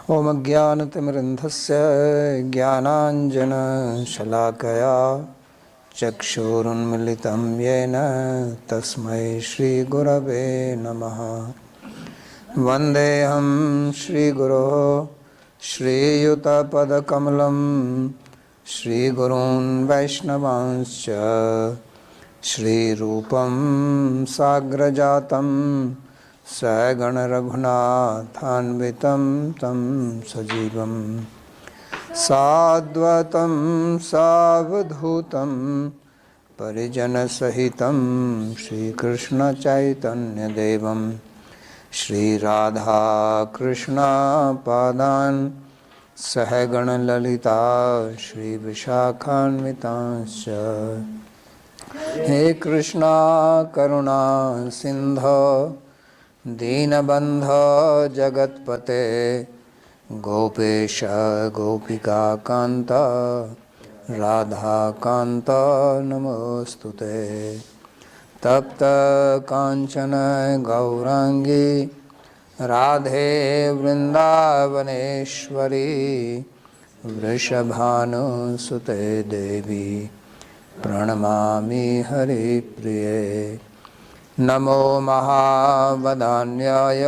ॐ अज्ञानतिमिरन्धस्य ज्ञानाञ्जनशलाकया चक्षुरुन्मिलितं येन तस्मै श्रीगुरवे नमः। वन्देऽहं श्रीगुरोः श्रीयुतपदकमलं श्रीगुरून् वैष्णवांश्च श्रीरूपं साग्रजातं सगणरघुनाथान्वितं तं सजीवं साद्वतं सावधूतं परिजनसहितं श्रीकृष्णचैतन्यदेवं श्रीराधाकृष्णपादान् सहगणललिता श्रीविशाखान्वितांश्च। हे कृष्णा करुणा सिन्धो दीनबन्धो जगत्पते गोपेश गोपिकान्त राधाकान्त नमोस्तुते। तप्त कांचन गौरांगी राधे वृंदावनेश्वरी वृषभानुसुते देवी प्रणमामि हरिप्रिये। नमो महावदान्याय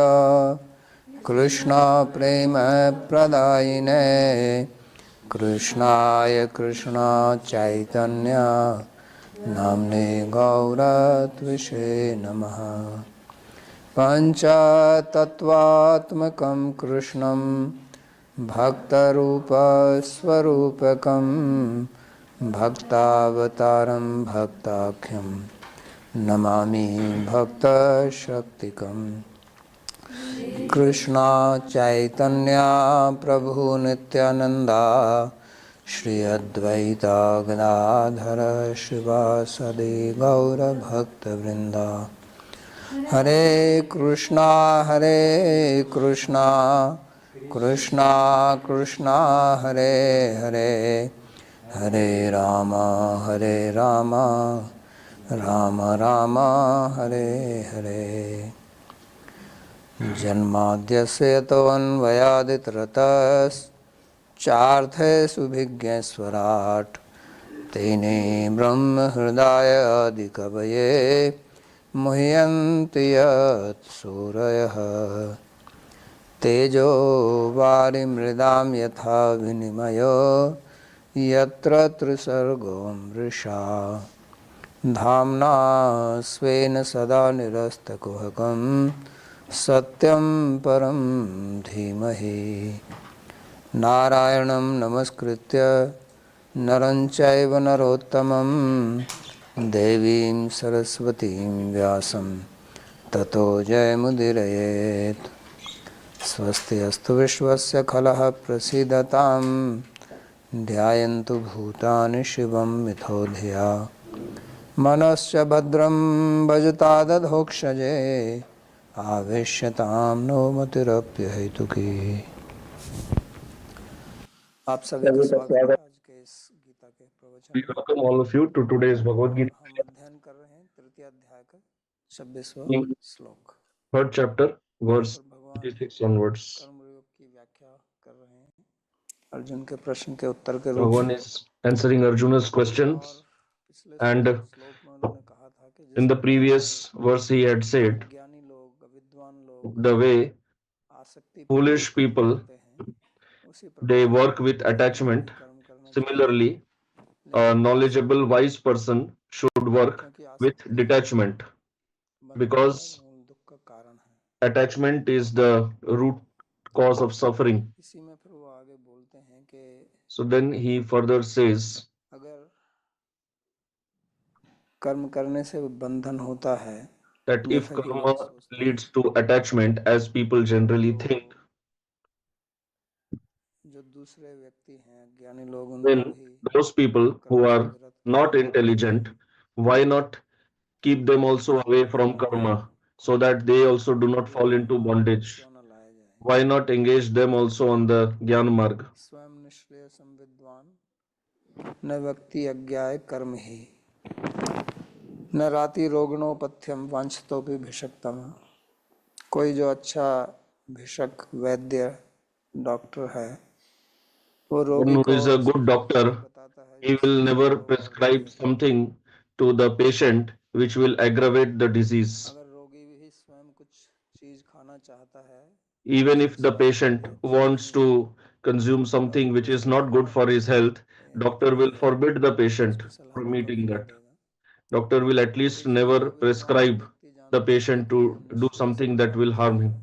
कृष्ण प्रेम प्रदायिने कृष्णाय कृष्ण चैतन्य नाम्ने गौरत्विषे नमः। पञ्चतत्त्वात्मकं कृष्णं भक्तरूपस्वरूपकं भक्तावतारं भक्ताख्यं नमामि भक्तशक्तिकम्। कृष्ण चैतन्य प्रभु नित्यानंदा श्री अद्वैता गदाधर शिवासदि गौरभक्तवृंदा। हरे कृष्णा कृष्णा कृष्णा हरे हरे हरे राम राम राम हरे हरे। जन्माद्यस्य तोऽन्वयादितरतश्चार्थेषु विज्ञेश्वराट् तेने ब्रह्म हृदय आदिकवये मुह्यन्ति यत् सूरयः। तेजो वारिमृदां यथा विनिमयो यत्र त्रिसर्गो मृषा धाम्ना स्वेन सदा निरस्तकुहकं सत्यं परं धीमहि। नारायणं नमस्कृत्य नरं चैव नरोत्तमं देवीं सरस्वतीं व्यासं ततो जयमुदीरयेत्। स्वस्ति अस्तु विश्वस्य खलः प्रसीदतां ध्यायन्तु भूतानि शिवं मिथो धिया मनश्च भद्रं भजतादधोक्षजे आवेश्यतां नो मतिरप्यहेतुकी। आप सभी का स्वागत है आज के इस गीता के प्रवचन We welcome all of you to today's Bhagavad-Gita, हम अध्ययन कर रहे हैं तृतीय अध्याय का 26वां श्लोक। third chapter, verse और भगवान 26 onwards. कर्मयोग की व्याख्या कर रहे हैं अर्जुन के प्रश्न के उत्तर के रूप Bhagavan is answering Arjuna's questions, पिछले and श्लोक में उन्होंने कहा था कि in the previous verse he had said ज्ञानी लोग विद्वान लोग the way आसक्ति foolish people करते हैं उसी they प्रकार work with attachment. कर्म करना Similarly, a knowledgeable wise person should work with detachment because दुख का कारण है। attachment is the root cause of suffering. इसी में फिर वो आगे बोलते हैं कि So then he further says अगर कर्म करने से बंधन होता है that if karma leads to attachment, as people generally think, जो दूसरे व्यक्ति हैं ज्ञानी लोग then उनको भी those people who are not intelligent, why not keep them also away from karma so that they also do not fall into bondage? Why not engage them also on the Gyan Marg? स्वयं निष्क्रिय संविद्वान न व्यक्ति अज्ञाय कर्म ही न राति रोगणोपथ्यम वांछतोपि भिषक्तम। कोई जो अच्छा भिषक वैद्य डॉक्टर है वो One रोगी who को is a good सिर्फ वही doctor, बताता है he will जिससे उसका never रोग और बढ़ prescribe जाए। something to the patient which will aggravate the disease. अगर रोगी भी स्वयं कुछ चीज खाना चाहता है जो Even उसके if the स्वास्थ्य के patient लिए अच्छी wants नहीं है, to consume तो something डॉक्टर which is उसको not good मना for कर his देगा health, कि ये मत doctor will खाइए, forbid the patient उसकी सलाह from कभी eating नहीं that. देगा। Doctor will at तो least इसलिए never जो विद्वान prescribe व्यक्ति the जानता है patient कि ये to do निश्रेय से something that will प्राप्त harm है, him.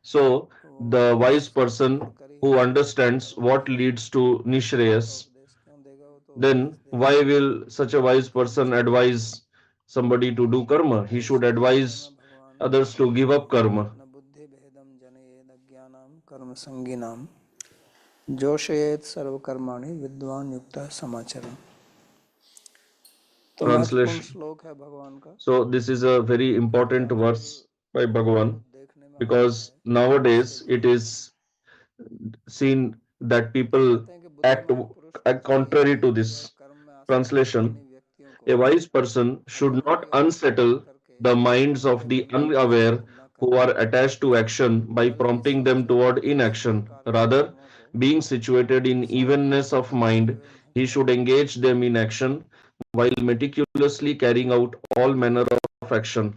So, वो the wise उससे person जानकर ही who हमें understands कर्म what की leads to सलाह का Nishreyas, उपदेश क्यों देगा, वो तो उपदेश then देगा why he will such a wise कर्म person छोड़ने के लिए। advise somebody to do karma? He तो should इसलिए गीता advise में भगवान others to give up karma. न बुद्धि भेदम जनयेद अज्ञानाम कर्म संगीनाम जोशयेत सर्वकर्माणि विद्वान युक्त समाचरम। तो महत्वपूर्ण Translation. श्लोक है भगवान का, So, this is a very क्योंकि important आजकल verse by जो Bhagavan देखने में आता है because उससे nowadays it विरुद्ध है। is seen that तो people कहते हैं कि act, बुद्धिमान पुरुष को act चाहिए contrary to कि वह this. कर्म में आसक्त Translation. अज्ञानी व्यक्तियों को A wise person should not उपयोगी अवसर unsettle करके the minds of उनके the मन को unaware प्रसन्न न who करे, are attached to action by बल्कि prompting them शास्त्रों toward में विहित inaction. प्रकार के Rather, कर्मों को being situated in सावधानी evenness से of करते mind, हुए उन्हें he करे। should engage them in action while meticulously carrying out all manner of action.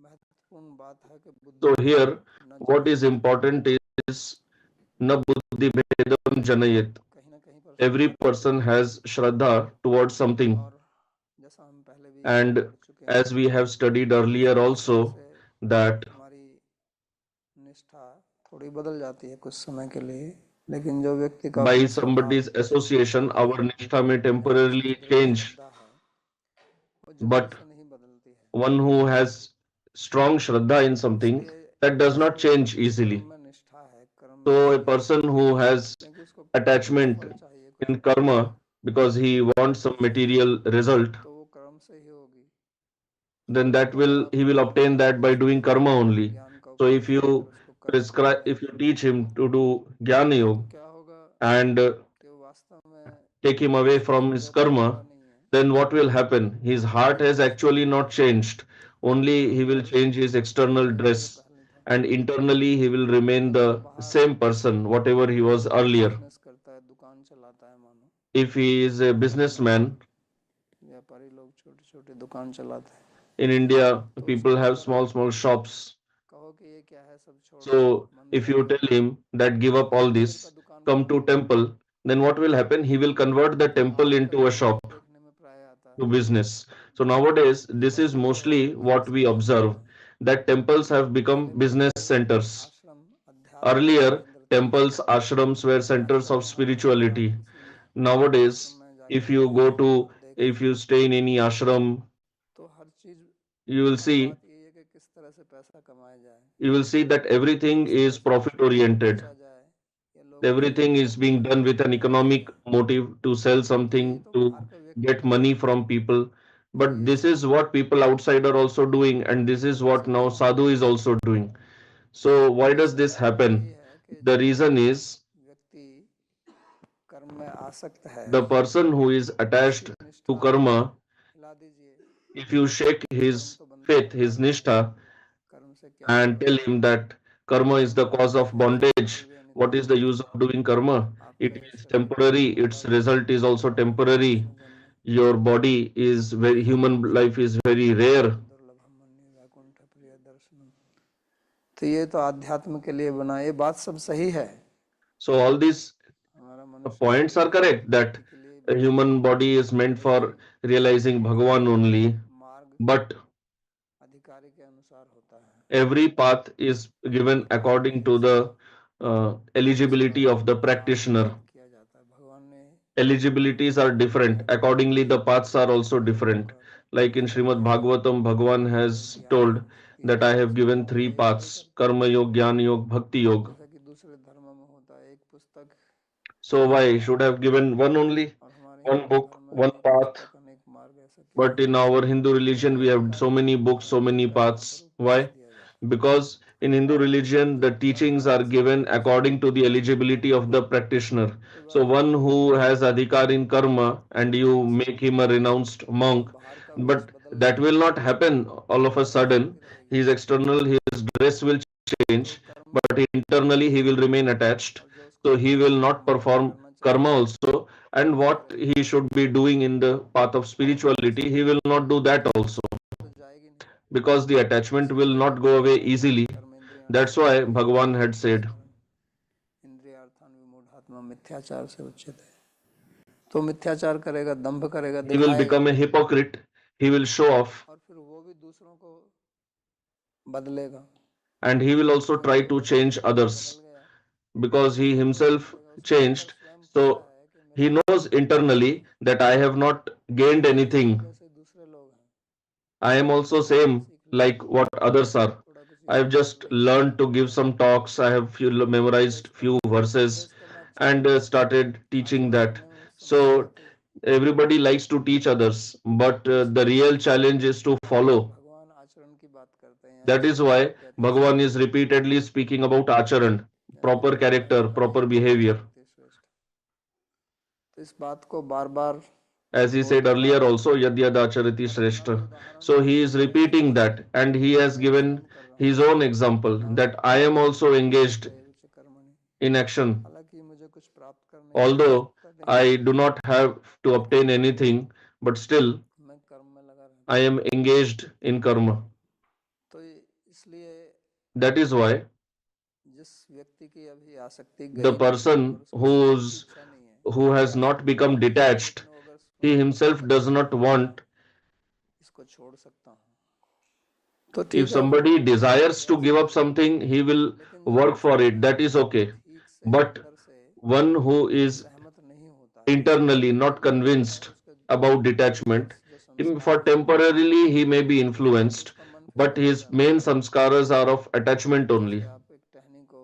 महत्वपूर्ण बात है कि बुद्धि So भेद here, न what जने, is important is na buddhi bhedam janayet. कहीं ना कहीं पर Every Shraddha person has shraddha towards something, और जैसा हम पहले भी and पढ़ चुके हैं as we have studied कि earlier समय समय also से that हमारी निष्ठा थोड़ी बदल जाती है कुछ समय के लिए, लेकिन जो व्यक्ति का by अपना स्वभाव somebody's association वही our nishtha may है या जिसकी temporarily दृढ़ change, श्रद्धा है, वो जल्दी but से नहीं बदलती है। one who has strong shraddha in something, इसलिए that does not जिसकी change कर्म easily. में निष्ठा है, कर्म में So a विश्वास है, person who has क्योंकि उसको कुछ attachment फल चाहिए, कुछ in प्राप्ति karma because he wants some चाहिए, material result, तो वो कर्म से ही होगी। then that तो अगर will आप he will obtain that by doing karma only. ज्ञान का So if उपदेश देकर you उसको कर्म prescribe, करने if you teach him to do jnana तो yoga क्या होगा and कि वो वास्तव में take him away उसका from his हृदय तो karma, टूटा नहीं है, then what will happen? His heart वही has वास्तव actually में not changed. Only he will अंदर change his external वही है जो dress, पहले था। and internally he will remain अगर वो the बाहर same person, whatever he was earlier. Business करता है, दुकान चलाता है, मानो If he is a businessman, व्यापारी लोग छोटी छोटी दुकान चलाते हैं, in India, तो people उसको have अगर आप small, small shops. कहो कि ये क्या है, सब छोड़ दो, So if मंदिर you आओ, tell him that give up तो all मंदिर का this, दुकान come बना to देगा। temple, then what will happen? He will convert the तो temple आजकल into a यही shop देखने में प्राय आता to है business. So nowadays, कि this is बहुत से mostly what बिजनेस we के चक्कर observe में that temples have become पहले business centers. आश्रम अध्यात्म के Earlier, केंद्र थे, temples, ashrams were centers आजकल of वहाँ अगर आप spirituality. किसी आश्रम Nowadays, में if जाकर you go देखें, to, आप if देखें you stay in any ashram, तो हर चीज, you will हर see, बात यही है कि किस तरह से पैसा कमाया जाए, you will see that everything किस is तरह से profit चीजों को oriented. बेचा जाए या लोगों को Everything is लूट being मार done with करके an खरीदा economic जाए। motive to sell तो यही something, तो बाहर to का व्यक्ति get करता money है। from people. तो But ये this is what people outside are also doing, and this is what now संसार sadhu is also doing. So why की does this सच्चाई तो यही happen? है कि The जो reason is व्यक्ति कर्म में आसक्त है the person who is उसकी attached to निष्ठा karma, हिला दीजिए, if you shake कर्म his तो बंधन faith, में his डालता है, nishtha, कर्म से क्या and मतलब tell है, him that karma is कर्म the करने cause से of फिर जीवन bondage, दिव्य what नित्य is the हो, use of doing karma? आपका It यह is शरीर temporary, थोड़ा its सा result is also इसमें temporary. जन्म Your body is very, human मनुष्य life is very rare. दुर्लभम मन्ये वैकुंठ प्रिय दर्शनम। तो ये तो आध्यात्म के लिए बना, ये बात सब सही है, So all these हमारा मनुष्य points are शरीर correct that मुक्ति के लिए a बना है, human body is meant लेकिन for realizing her Bhagavan only, मार्ग but अधिकारी के अनुसार होता है, every path is given भगवान ने according to इसका the इसका eligibility of the मार्ग practitioner. निश्चित किया जाता है। भगवान ने Eligibilities are different. बताया कि Accordingly, the paths are also कर्म different. और Like in Srimad Bhagavatam, Bhagavan जो has ज्ञान told योग की that I have शिक्षा given है वो three एक ही paths: करता है, Karma Yoga, Jnana Yoga, Bhakti Yoga. जैसा कि दूसरे धर्मों में होता है, एक पुस्तक So अनेक why should मार्ग, I have given one only? और हमारे One हिंदू book, धर्म में one एक path. पुस्तक अनेक मार्ग, ऐसा क्यों But है? in our Hindu religion, क्योंकि we have so अधिकारी को many books, so many कर्म पर paths. उपदेश Why? दिया जाता Because in Hindu है, religion, the जो कर्म teachings में are आसक्त given है उसको according to the कर्म eligibility of the करना है, practitioner. तो So वह one who has adhikar in karma and उसको you आसक्त make him a है, renounced और monk, बाहर का वेश but बदल that देगा will not happen all of a तो आसक्ति sudden. रहेगी। His external, his dress will जो change, कर्म but internally he will remain attached. और जो So he will not कर्म जो perform करना karma चाहिए also, and वो what करेगा he should be doing in the path of और वो किसी spirituality, he के will not do that also, तो जाएगी नहीं, because the attachment will इसीलिए not go भगवान away ने easily. कर्मेंद्रियाण That's why संयम्य Bhagavan had said. आचरण इंद्रियार्थान विमूढ़ात्मा मिथ्याचार से उच्यते। तो मिथ्याचार करेगा, दंभ करेगा, He will दिखाएगा, become a hypocrite, he will show off, और फिर वो भी दूसरों को बदलेगा, and he will also try क्योंकि to वो change बदल others गया because तो he दूसरों को भी himself बदलेगा। उसको अंदर changed. स्वयं पता So है कि मेरे he अंदर knows कुछ गड़बड़ है, internally that I have not gained मेरे anything. जैसे दूसरे लोग हैं, I am also मैंने थोड़ा same सीख लिया, like what others are. थोड़ा कुछ I have यहाँ कर just लिया, learned to give some talks. I have memorized उपदेश कर few लिया। verses उपदेश करना अच्छा and लगता है, started teaching आचरण that. करने में समस्या So आती है। everybody likes to teach others, but तो the इसलिए real challenge is to follow. भगवान आचरण की बात करते हैं, That is आचरण why को कहते हैं Bhagavan is सत्य, repeatedly speaking about acharan, जैसे proper गीता character, कहता है proper behavior. यथाचार श्रेष्ठ। तो इस बात को बार बार As he said बोलते earlier रहते also, हैं, Yadyad Acharati और अपना भी Shrestha. उदाहरण So he देते is हैं कि repeating that, and he has मैं भी given स्वयं कर रहा हूँ, his own example that नाहम I am also engaged कर्मण्येवाधिकारस्ते च कर्मणि, in action. हालांकि मुझे कुछ प्राप्त करने की Although आवश्यकता नहीं है, I do not have to obtain anything, but still मैं कर्म में लगा I रहता हूँ। am engaged in karma. तो इसलिए That is why जिस व्यक्ति की अभी आसक्ति the गई नहीं और person उसकी छोड़ने की इच्छा नहीं है, who has not become detached, लेकिन वो अगर he स्वयं himself does संकल्प not कर लेगा want. इसको छोड़ सकता हूँ, तो If ठीक है, फिर somebody वो छोड़ desires they to give up आसक्ति, something, he will लेकिन जब work वो for it. छोड़ने That में is okay. ठीक से But अंदर से one who is सहमत नहीं होता है, internally not तो क्या होता है, convinced उसके about भीतर detachment, जो for संस्कार हैं, temporarily he may be तो influenced, उसका मन फिर but बदल his जाता main है। samskaras are of attachment जैसे only. आप एक टहनी को,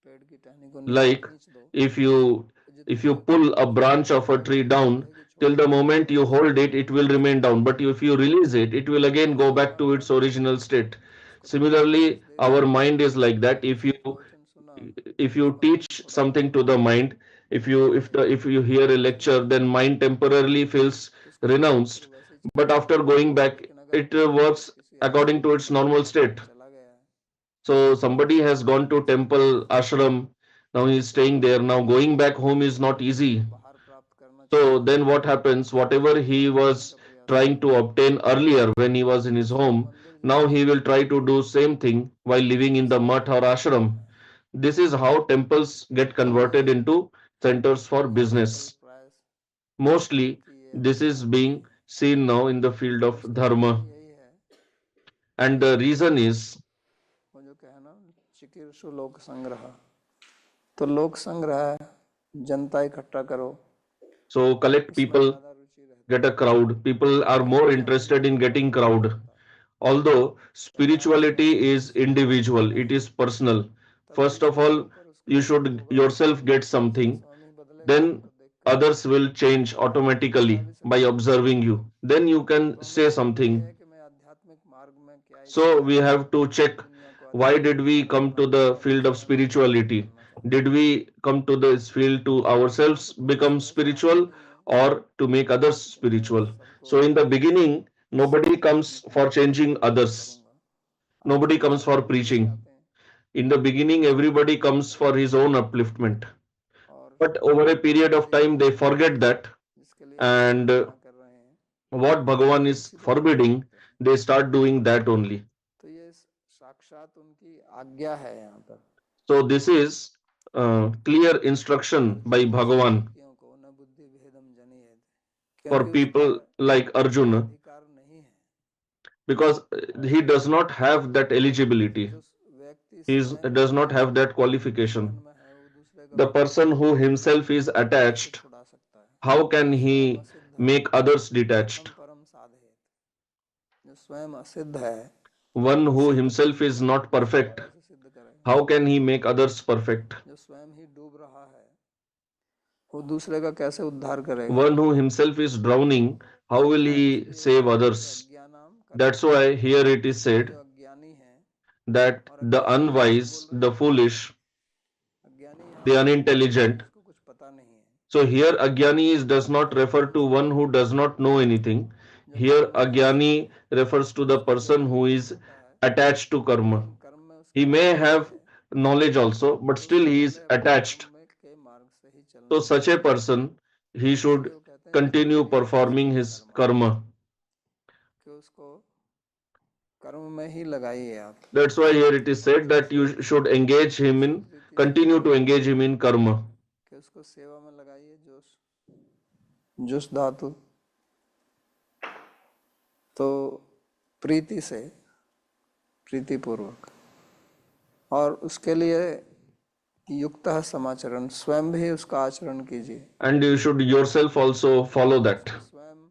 पेड़ की टहनी को नीचे Like खींच दो, if you तो if जितनी you देर तक pull a खींचते branch रहोगे of a उतनी देर tree तक वो down, रहेगी, till the छोड़ोगे नहीं तो moment वो you ऐसे ही hold it, रहेगी। it will remain down. But if you release it, it will again go ऐसे ही back bar to bar its original state. उसको Similarly, उपदेश देते our रहो, mind is like that. किसी ने प्रवचन सुना, If you उसका मन teach थोड़ा something बहुत to the mind, if you hear a वैसे lecture, लगा, then mind temporarily feels तो उसका मन फिर renounced, वैसे ही but चलता after रहेगा। going back, लेकिन अगर it कोई works किसी according to आश्रम its में normal रहने state. चला गया है, So तो somebody has उसका gone मन to सहमत temple, नहीं होता, ashram, now he is तो staying there. Now going back home is not वो easy. बाहर प्राप्त करना So चाहता है, then what happens? उसको Whatever he प्राप्त करने was का प्रयास trying करता to है, obtain earlier when he was in तो his इसलिए home, मंदिर now जाना he will try to do same thing while living in the इसका mutt एक or कारण ashram. बनता है। This is how temples get तो ये converted into centers for आजकल business. प्राय Mostly, की ये this is अवस्था हो गई being है, seen now in the field और of इसका कारण dharma. यही है And कि the reason is, वो जो कहना चिकीर्षु लोक संग्रह, तो लोक संग्रह जनता इकट्ठा करो, so collect इसमें people, ज्यादा रुचि रहती get है, a crowd. People are लेकिन more ज्ञान interested in लोगों का getting व्यक्तिगत crowd. होता है। Although तो आप स्वयं spirituality is स्वयं individual, it बदलेंगे is personal. तब First of दूसरा all, आकर उसके you जैसा should होगा, yourself get दूसरा something, स्वयं ही बदलेगा then आपको देखकर, others will change तो मैं automatically भी by सक्षम होऊंगा। observing you. Then you तो can हमें say देखना यह something. है कि मैं आध्यात्मिक मार्ग में क्या So इच्छा we है, have to check, दुनिया को why अच्छा did we दिखाना, come अपना to the परिवार field of अच्छा spirituality? करना चाहता Did हूँ। we come to this field to यहाँ ourselves तो कोई become स्ट्रेस आता spiritual नहीं है or to make others कि मैं spiritual? सबको So in the beginning, nobody comes आध्यात्मिक for मार्ग में changing परिवर्तित others. करूंगा। Nobody आजकल comes सब for लोग इसलिए preaching. चाहते हैं In the beginning, कि मैं everybody उन्नति comes for करूं, his own upliftment. और But over a period of भगवान जी time, they forget that. जिसके लिए And मना कर रहे हैं what Bhagavan वो is उसी पर ध्यान forbidding, देते हैं। they start doing that only. तो ये साक्षात उनकी आज्ञा है यहाँ पर, So this is clear instruction Arjun by जैसे Bhagavan व्यक्तियों को न बुद्धि भेदम जनियेत, for क्योंकि उसको people like ये Arjuna, अधिकार नहीं है, because he does not have that कि eligibility. जो व्यक्ति He स्वयं does not have that qualification. बंधन में है वो दूसरे का The बंधन person who himself is कैसे attached, छुड़ा सकता है। how can स्वयं he असिद्ध make others कथम detached? परम साधेत, जो स्वयं असिद्ध है One वो who सिद्ध himself कैसे is करेगा, not दूसरों को perfect, कैसे सिद्ध करेगा। how can he make others perfect? जो स्वयं ही डूब रहा है वो दूसरे का कैसे उद्धार करेगा। One who himself is drowning, how तो will यहाँ he इसलिए save कहा कि others? अज्ञानाम कर्म That's why संगिनाम, here it is ये said जो अज्ञानी है, that और the अज्ञानी किसको बोल unwise, रहे the हैं, foolish, अज्ञानी यहाँ the पर वो बोल रहे हैं unintelligent. जिसको कुछ पता नहीं है, So here Agyani is, does not refer अज्ञानी to one इसलिए who does not know anything. जो Here कर्म में आसक्त Agyani है, refers to the उसको person ज्ञान who नहीं is होता है, attached to karma. लेकिन कर्म में He उसकी may आसक्ति have है, knowledge also, but तो still उसको he is पहले अपने कर्म attached. में के So such a person, he इसलिए should वो कहते हैं जीवन continue में engage performing करें his कर्मा में, karma. कि उसको कर्म में ही लगाइए आप, That's why here it is और said that जैसे you should engage him उसी in, प्रीति से continue to engage him in karma. कि उसको सेवा में लगाइए, जोश जोश धातु, तो प्रीति से, प्रीतिपूर्वक, और उसके लिए युक्त समाचरण, स्वयं भी उसका आचरण कीजिए। And you should yourself also follow that. उसको स्वयं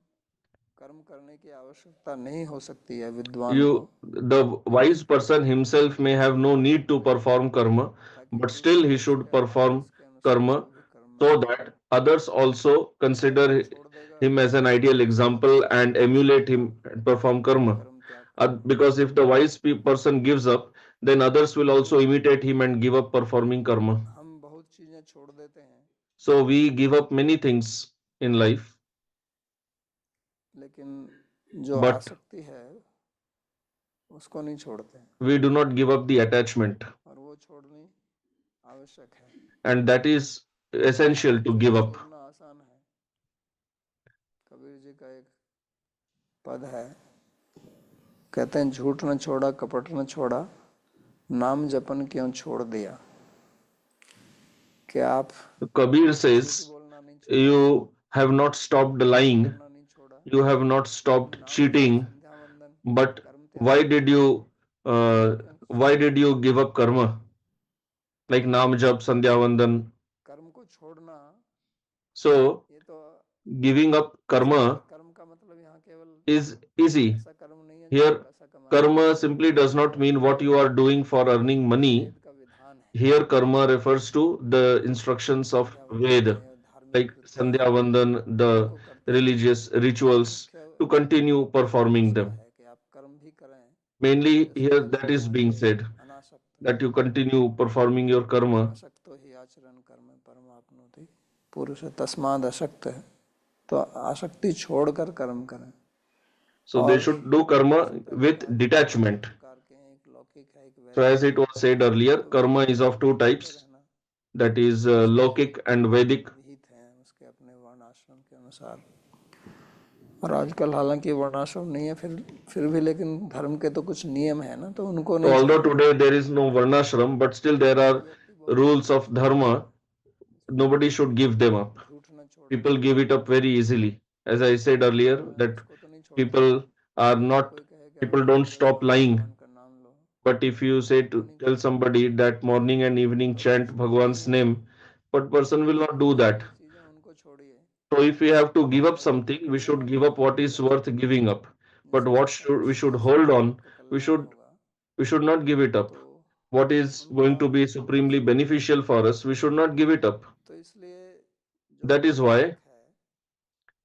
कर्म करने की आवश्यकता नहीं हो सकती है विद्वान को, The wise person himself may have no need to perform karma, ताकि but still दूसरे he उसके should perform आदेश के अनुसार karma वो भी कर्म में so लगे। that others also कर्म consider छोड़ देगा him as an ideal तो उसके example पश्चात and emulate him and perform karma. कर्म त्याग करना Because if the wise person gives up, then others will also imitate him and give up performing karma. हम बहुत चीजें छोड़ देते हैं, So we give up many things in life, लेकिन जो but आसक्ति है उसको नहीं छोड़ते हैं, we do not give up the attachment, और वो छोड़नी आवश्यक है। and that is essential सब to give चीजें up. छोड़ना आसान है। कबीर जी का एक पद है, कहते हैं झूठ न छोड़ा, कपट न छोड़ा, नाम जपन क्यों छोड़ दिया। कि आप Kabir झूठ says, बोलना नहीं छोड़ा, you have not stopped कपट lying, करना नहीं छोड़ा, you have not लेकिन stopped नाम जप, cheating, संध्या वंदन, but कर्म त्याग why did you क्यों why छोड़ did दिया। you give up karma like Nam Jap, Sandhya Vandan? कर्म को छोड़ना, So ये तो giving up आसान है। karma कर्म का मतलब यहाँ केवल is easy. ऐसा कर्म नहीं है जिससे Here, पैसा कमाया karma जाए, simply does not mean what you are doing for earning ये money. वेद का विधान है। Here, karma refers to the जो instructions of संध्या वंदन Veda, है, धार्मिक like कृत्य Sandhya हैं, Vandan, the उनको करते रहें। religious rituals, मुख्य to continue performing दूसरा them. है कि आप कर्म भी करें, Mainly, जैसे here that Upanishad is being वाक्य है, said अनासक्त, that you continue performing your karma. अनासक्तो ही आचरण कर्म परमाप्नोति, पुरुष तस्माद अशक्त है। तो आसक्ति छोड़कर कर्म करें। So they और should do karma जैसे पहले with कहा कि कर्म दो detachment. प्रकार के हैं, एक लौकिक है, एक So वैदिक as है। it was said earlier, तो उसको karma is of two करते types, रहना, that is उसके Lokik and Vedic. विहित हैं उसके अपने वर्ण आश्रम के अनुसार। और आजकल हालांकि वर्णाश्रम नहीं है, फिर भी लेकिन धर्म के तो कुछ नियम है ना, तो उनको So नहीं although छोड़ना। today there is no varnashram, but still there जो are व्यक्ति बहुत rules कर्म of छोड़ता है, dharma. Nobody should give them up. झूठ न छोड़े, People give it up very easily. As I said earlier, that उसको तो नहीं छोड़ते। people are लेकिन not, कोई कहे कि आप people दिन don't में 10 stop बार lying. भगवान का नाम लो, But if you say वो to नहीं tell करेंगे, somebody that morning and evening तो chant उसको Bhagwan's छोड़िए। name, but person will not do that. बाकी चीजें उनको छोड़िए, So if we have to give up और जो something, we करने should वाली give up what बातें is हैं, worth giving up. But जिससे what आपका should we should निष्काम hold स्वरूप on? आपका We कल्याण should होगा, we should not give it up. तो What is उनको going to आप be नहीं supremely छोड़िए। beneficial for us, we should not give it up. तो इसलिए जो That is प्रबोधक why है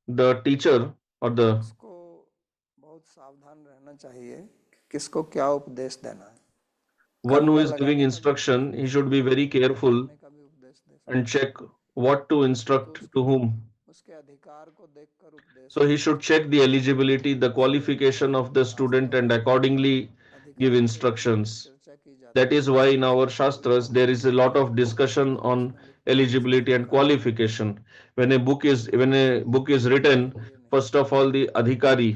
the teacher or the उसको बहुत सावधान रहना चाहिए कि किसको क्या उपदेश देना है। one कर्म who में is giving लगाने का भी उपदेश instruction, दे he should सकता be है, very त्याग careful करने का भी उपदेश दे and सकता है। check what to तो instruct to उसके whom. उसके अधिकार को देखकर उपदेश So he देना should check चाहिए। the eligibility, the इसलिए qualification of the student शास्त्रों and में accordingly give अधिकार के ऊपर बहुत instructions. चर्चा की That जाती है। is why in our Shastras there is a lot of discussion Upanishad on उसमें लिखते हैं किसके eligibility and अधिकार हैं, qualification. When a book is written, किसके लिए नहीं। first of all the adhikari,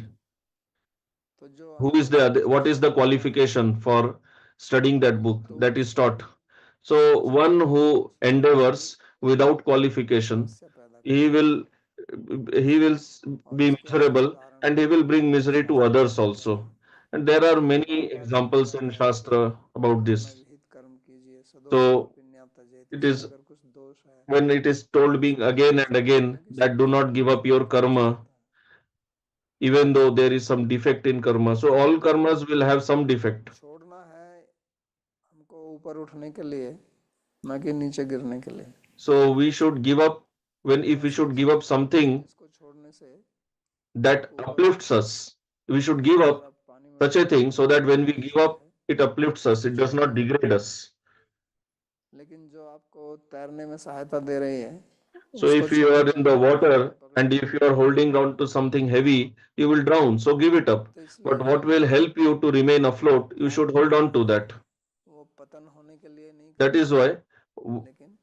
तो जो who is the अनधिकारी what is शिक्षा the देता है qualification for studying that book तो that is उससे taught. So one शास्त्र में who endeavors without qualification, समस्या पैदा he करता will he will है। और be इसके अनेक miserable उदाहरण and he will bring misery to शास्त्रों में others मिलते also. हैं। And there are इसलिए many बार बार examples दोहराया in है कि Shastra about कर्म में this. विहित कर्म कीजिए, सदोषाम So पुण्या त्यजेत। it इसमें is अगर कुछ दोष है when it is तो told being उसको भी again देख and सकते हैं again ना, कि that do शास्त्र not में give क्या up your बताना karma चाहता है। even though there is some defect in karma. So all तो karmas will have some defect. छोड़ना है हमको ऊपर उठने के लिए, ना कि नीचे गिरने के लिए। So we should give up when कोई if we ऐसी should give चीज up something जिसको छोड़ने से that आप ऊपर उठे। uplifts us, we should give जैसे अगर up आप पानी में such a डूबते thing हैं so तो that when we डूबने give लगते up, हैं, it uplifts us, it does छोड़ not देते हैं। degrade us. लेकिन जो आपको तैरने में सहायता दे रही है So उसको if you छोड़ are के in आप the डूबेंगे water तो पकड़ and नहीं if you are पाएंगे। holding on to something heavy, you will drown. So give it up. तो इसलिए But what जो will help you to remain afloat, you should hold आपका on to that. वो पतन होने के लिए नहीं That करना is है, why लेकिन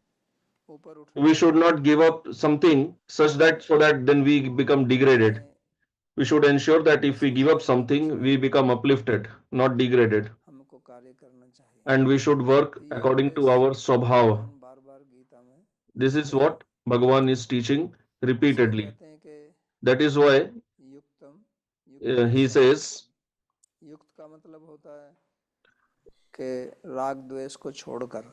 ऊपर उठने We के should लिए not give up something such that so that then we become degraded. हमें We should ensure that if we इसी give up दिशा में something, we become uplifted, not degraded. हमको कार्य करना चाहिए। And we should work तो ये according to उपदेश our swabhav. भगवान बार बार गीता में This is देते हैं। what Bhagavan is teaching इसलिए repeatedly. कहते हैं कि That is why युक्तम युक्त he संयुक्तम। says, युक्त का मतलब होता है कि राग द्वेष को छोड़कर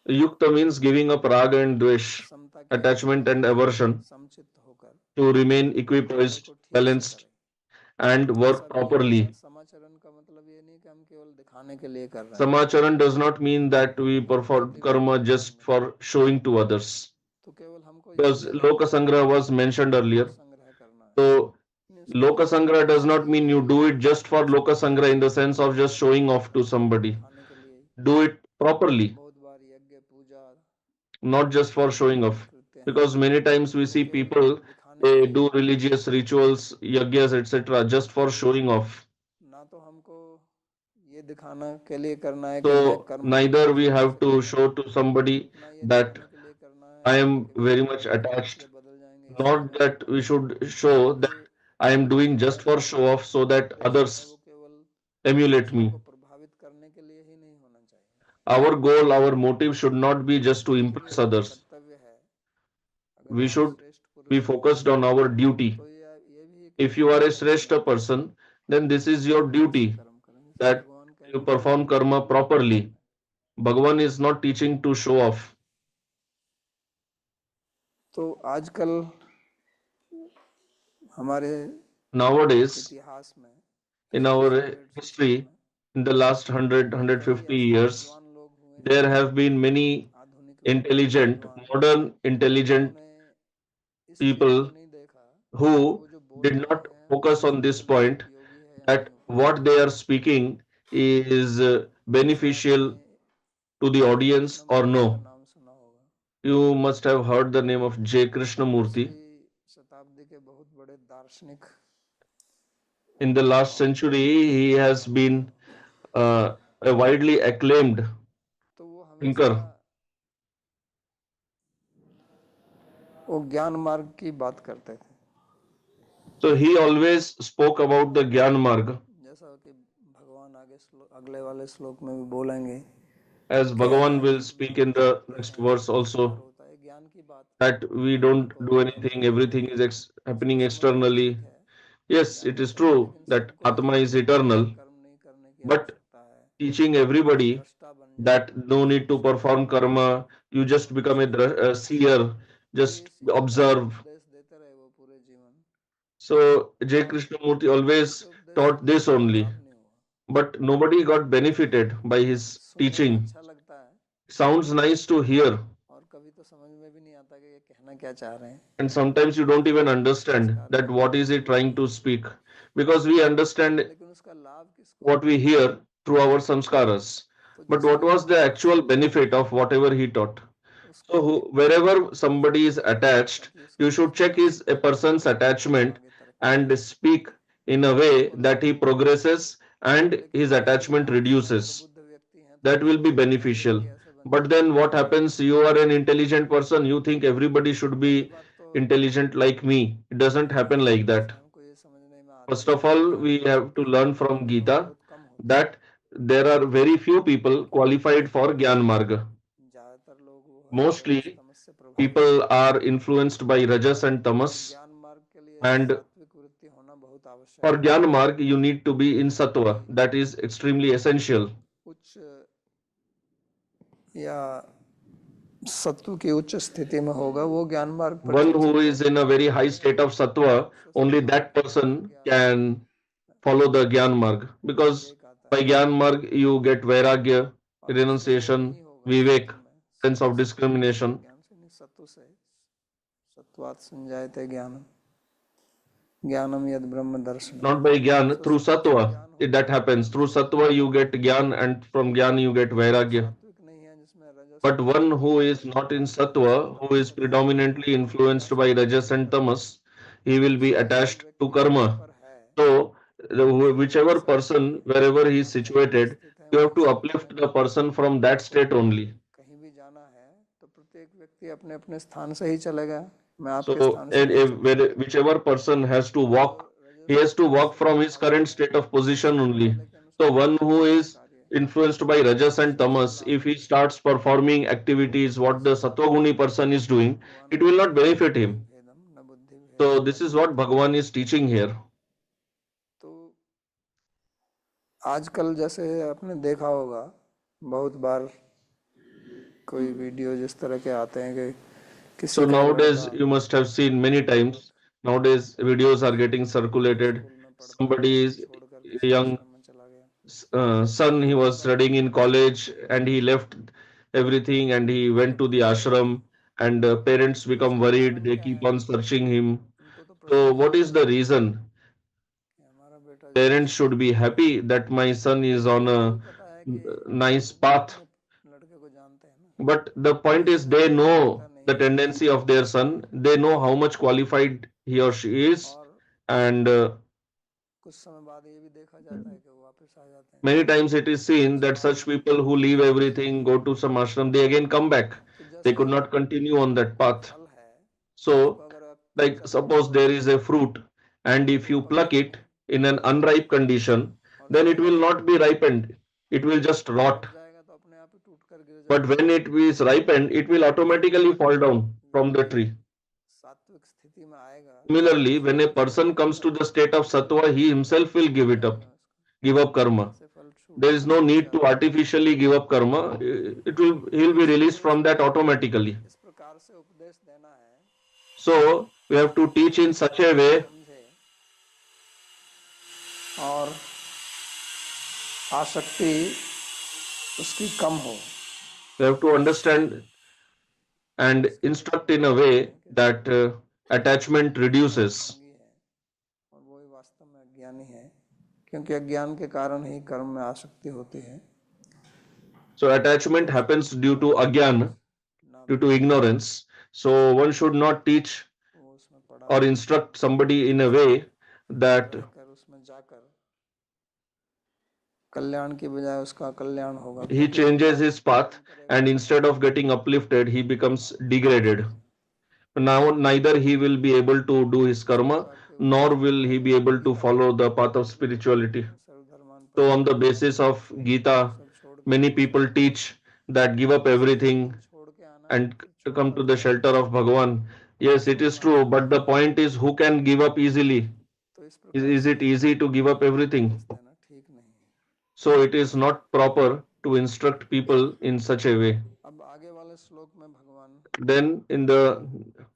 Yukta means giving up raga and dvesh, समता के attachment and आश्रय aversion, समचित्त होकर to remain कार्य equipoised, को ठीक से balanced, करें। and ऐसा work भी नहीं होगा। properly. समाचरण का मतलब ये नहीं कि हम केवल दिखाने के लिए कर रहे हैं, Samacharan does not mean that we लेकिन perform karma प्रतिबिंब just करने के for लिए। showing to others. तो केवल हमको Because इसलिए नहीं Loka करना Sangraha was mentioned कि लोक earlier. संग्रह करना है, So नहीं उसका Loka मतलब Sangraha does not इसलिए mean you do it just for Loka Sangraha in the sense of just showing off to केवल somebody. दिखाने के लिए ही। Do it properly, बहुत बार यज्ञ पूजा not just for जो भी showing हमारे off. कृत्य हैं Because many times we वो see केवल people दिखाने के they लिए do होते हैं। religious rituals, yagyas, etc. just for तो showing off. ना तो हमको ये दिखाना के लिए करना है कि मैं So कर्म neither we करने have से to बंधा show हूँ, to somebody ना ये that दिखाने के लिए करना है I am कि very मेरे much कर्म तो attached, इसलिए बदल जाएंगे इसलिए not मैं कर that रहा we हूँ। should show क्योंकि that I am doing just हमारा for show off so that उद्देश्य है वो others केवल emulate दूसरों me. को प्रभावित करने के लिए ही नहीं होना चाहिए, Our goal, our motive should not be just to बल्कि वो impress एक others. कर्तव्य है। अगर We आप should श्रेष्ठ be पुरुष हैं focused on our duty. तो ये भी एक If you are a कर्तव्य है Shrestha person, then this is कि your आप ठीक से duty कर्म करें। जैसे that भगवान you कहते हैं perform karma properly. गीता में। Bhagavan is not teaching to show off. तो आजकल हमारे Nowadays, इतिहास में in पिछले our 100 सालों history, में in the last 100, कई 150 ऐसे years, विद्वान लोग हुए हैं, there have बeen many आधुनिक intelligent, विद्वान, modern, intelligent जिन्होंने इस चीज को people नहीं देखा कि who वो जो बोल did रहे not हैं focus वो on उनके this लिए point उपयोगी है या नहीं that उपयोगी। what they are speaking is जैसे आपने beneficial to the J audience or Krishnamurthy का no. नाम सुना होगा। You must have heard the name of J. Krishnamurti. 20वीं शताब्दी के बहुत बड़े दार्शनिक In the last century, he has been a widely acclaimed तो वो हमेशा thinker. वो ज्ञान मार्ग की बात करते थे। So he always spoke about the Gyan Marg. जैसा कि भगवान आगे अगले वाले श्लोक में भी बोलेंगे As कि Bhagavan will अनादि speak में in जो the होते next हैं verse सब विकार also, होता है, ज्ञान की बात that we don't हमको do anything, समझनी everything चाहिए। is उसको happening समझना ठीक externally. है, Yes, ज्ञान it तो is सही है, true लेकिन that सबको ये Atma is नहीं कि eternal, कर्म नहीं करने की but आवश्यकता है, teaching आप everybody दृष्टा बन जाओ, that no need to Sakshi perform बन जाओ, karma, you just become उसको नहीं a करना चाहिए। seer, तो just इसी प्रकार के observe. उपदेश देते रहे वो पूरे जीवन, So J. और Krishnamurti उनके always उपदेश से taught this किसी को only, लाभ नहीं हुआ। but nobody got benefited by his सुनने में teaching. अच्छा लगता है Sounds nice to hear, और कभी तो समझ में भी नहीं आता कि ये कहना क्या चाह रहे हैं, and sometimes you don't even understand संस्कार that कैसे what is कैसे he होते trying हैं, to speak, because we understand लेकिन उसका लाभ किसको what we होगा। hear through our samskaras. तो But what जिसके was the उपदेश actual benefit of whatever he taught? उसको So wherever somebody is attached, ताकि उसका you should check performance his a person's वो attachment आगे तरक्की and करे, speak in a way उसको that लाभ he हो। progresses and लेकिन his कई attachment आप शायद reduces. प्रबुद्ध व्यक्ति हैं तो That आप will be सोचते हैं मेरे beneficial. भी ऐसे बनना But then चाहिए। what happens? You are an intelligent person. You think everybody should पहली be बात तो intelligent like me. It doesn't happen हमारे like उपदेश that. से हमको ये समझने में आता First है of कि all, we ज्ञानी have to learn from ज्ञानी लोग Gita बहुत कम होते हैं, that there are very few people qualified for Gyan Marga. ज्यादातर लोग वो है रजस Mostly तमस से प्रभावित people होते हैं। are influenced by Rajas and तो Tamas, ज्ञान मार्ग के लिए and सात्विक वृत्ति होना बहुत आवश्यक for है, Gyan Marg you need to be in Sattva. कोई That is extremely essential. उच्च या सत्व की उच्च स्थिति में होगा वो ज्ञान मार्ग पर One चल who सकता is है, in a very high नहीं state of Sattva, उसको only संसार that का ज्ञान person ज्ञान can follow the Gyan Marg. Because विवेक आता by है, Gyan Marg you get Vairagya, और उससे renunciation, नहीं होगा Vivek, सत्व में, sense of असत्व discrimination. ज्ञान से नहीं, सत्व से, सत्वात् संजायते ज्ञानम, ज्ञानम यद ब्रह्म दर्शनम। Not by Gyan, so through सत्व से Sattva. ज्ञान That होता है, happens. ज्ञान Through से Sattva you get Gyan, and from Gyan you get लेकिन जो Vairagya. सात्विक नहीं है जिसमें रजस But तमस one who प्रधान है, is not in रजस और Sattva, who तमस is से प्रभावित है, predominantly वो influenced अभ्यास by करके Rajas कर्म and करता है। Tamas, he will be इसलिए जो attached to व्यक्ति जहाँ karma. पर है, So, जो whichever जैसा भी person, wherever he is अवस्था में situated, स्थित है you have वहीं to समझने uplift में the person from that हमको state only. कहीं भी जाना है तो प्रत्येक व्यक्ति अपने अपने स्थान से ही चलेगा, मैं आपके So, स्थान से नहीं चल सकता। whichever person has to तो walk, he रजस और has to Tamas walk from दोनों his अलग current हैं, state of position सामने only. वाले के So, अनुसार one करना who अपना is कार्य, influenced by Rajas and उसमें Tamas, फल if he आपको starts performing activities what the Sattva-guni person is doing, भगवान it will not कहते हैं benefit बुद्धि him. भेदम न बुद्धि So, भेदम this is what पश्यति। Bhagavan is teaching here. तो आजकल जैसे आपने देखा होगा बहुत बार कोई वीडियो जिस तरह के आते हैं कि So, किसी का nowadays, लड़का you must have seen many बहुत times, nowadays, videos are getting बढ़िया circulated. स्कूल में पढ़ता है, Somebody उसे is छोड़कर a किसी young आश्रम में चला गया, son, he was उनका studying in college and he left everything and he went उनका to the कारण क्या है? ashram, and parents तो become इसका worried, कारण they क्या keep है? on searching him. उनको तो So प्रसन्न what होना is the चाहिए reason? कि हमारा बेटा जो है Parents सही should be राह पे happy that my son is on उनको भी a पता है कि nice वो भी path, अपने लड़के को जानते हैं ना but the कि point is इसमें they कोई know योग्यता नहीं the है, tendency of their son, they know how much qualified he or she is, और and कुछ समय बाद ये भी देखा जाता है कि वो वापस आ जाते हैं many times it is seen उस that मार्ग such में people who leave everything, go to some ashram, they again come back. तो They जैसे could not continue on that कोई path. फल है उसको So, अगर आप like कच्चा तोड़ suppose दो there is a fruit, and तो if वो you pluck पकेगा it नहीं in an unripe condition, और then it सड़ेगा will नहीं, not be ripened. It will just rot. सड़ जाएगा तो अपने आप ही टूट कर गिर But जाएगा। when it is ripened, it will जब automatically fall down from the व्यक्ति tree. सात्विक स्थिति में आएगा तो Similarly, when फल a उसको person देना comes to the पड़ेगा, state of sattva, he himself will give it up, जाएगा उसको, give up karma. जैसे फल There is no सूख need to जाता है। artificially give up karma. It will He will तो be released इसीलिए from इसको that automatically. इस प्रकार से उपदेश देना है So we have to कि teach in मनुष्य such a इसको way. समझे और आसक्ति उसकी कम हो। We have to understand and इसके लिए instruct बाबा in a कहते way हैं कि that attachment कर्म reduces. संगी है और वो ही वास्तव में अज्ञानी है, क्योंकि अज्ञान के कारण ही कर्म में आसक्ति होती है। So attachment तो उसको happens due to उपदेश agyan, ना due to देकर ignorance. So one should not teach वो उसमें पड़ा or रहे instruct somebody in a way और that रहकर उसमें जाकर कल्याण की बजाय उसका कल्याण होगा, he क्योंकि जितना changes his path, कर्म करेगा and उतना instead he of getting uplifted, he becomes अच्छा degraded. होगा। Now neither he will be able to do his इस karma, प्रकार के nor उपदेश will दिए he be गए able to गीता में follow भी। the path of गीता में कहते spirituality. हैं सर्वधर्मान् So on the परित्यज्य basis of वो Gita, सब छोड़ के many मुझे people teach that give up सब everything छोड़ के आना है, and फिर come to छोड़कर the क्या shelter करेगा, of Bhagavan. Yes, it is छोड़ना true, आसान but the है। point is who can give up easily? तो इस Is, प्रकार is से it easy to give up उपदेश everything? देना ठीक नहीं है। So it is not proper to instruct people in such a way. अब आगे वाले श्लोक में भगवान Then in the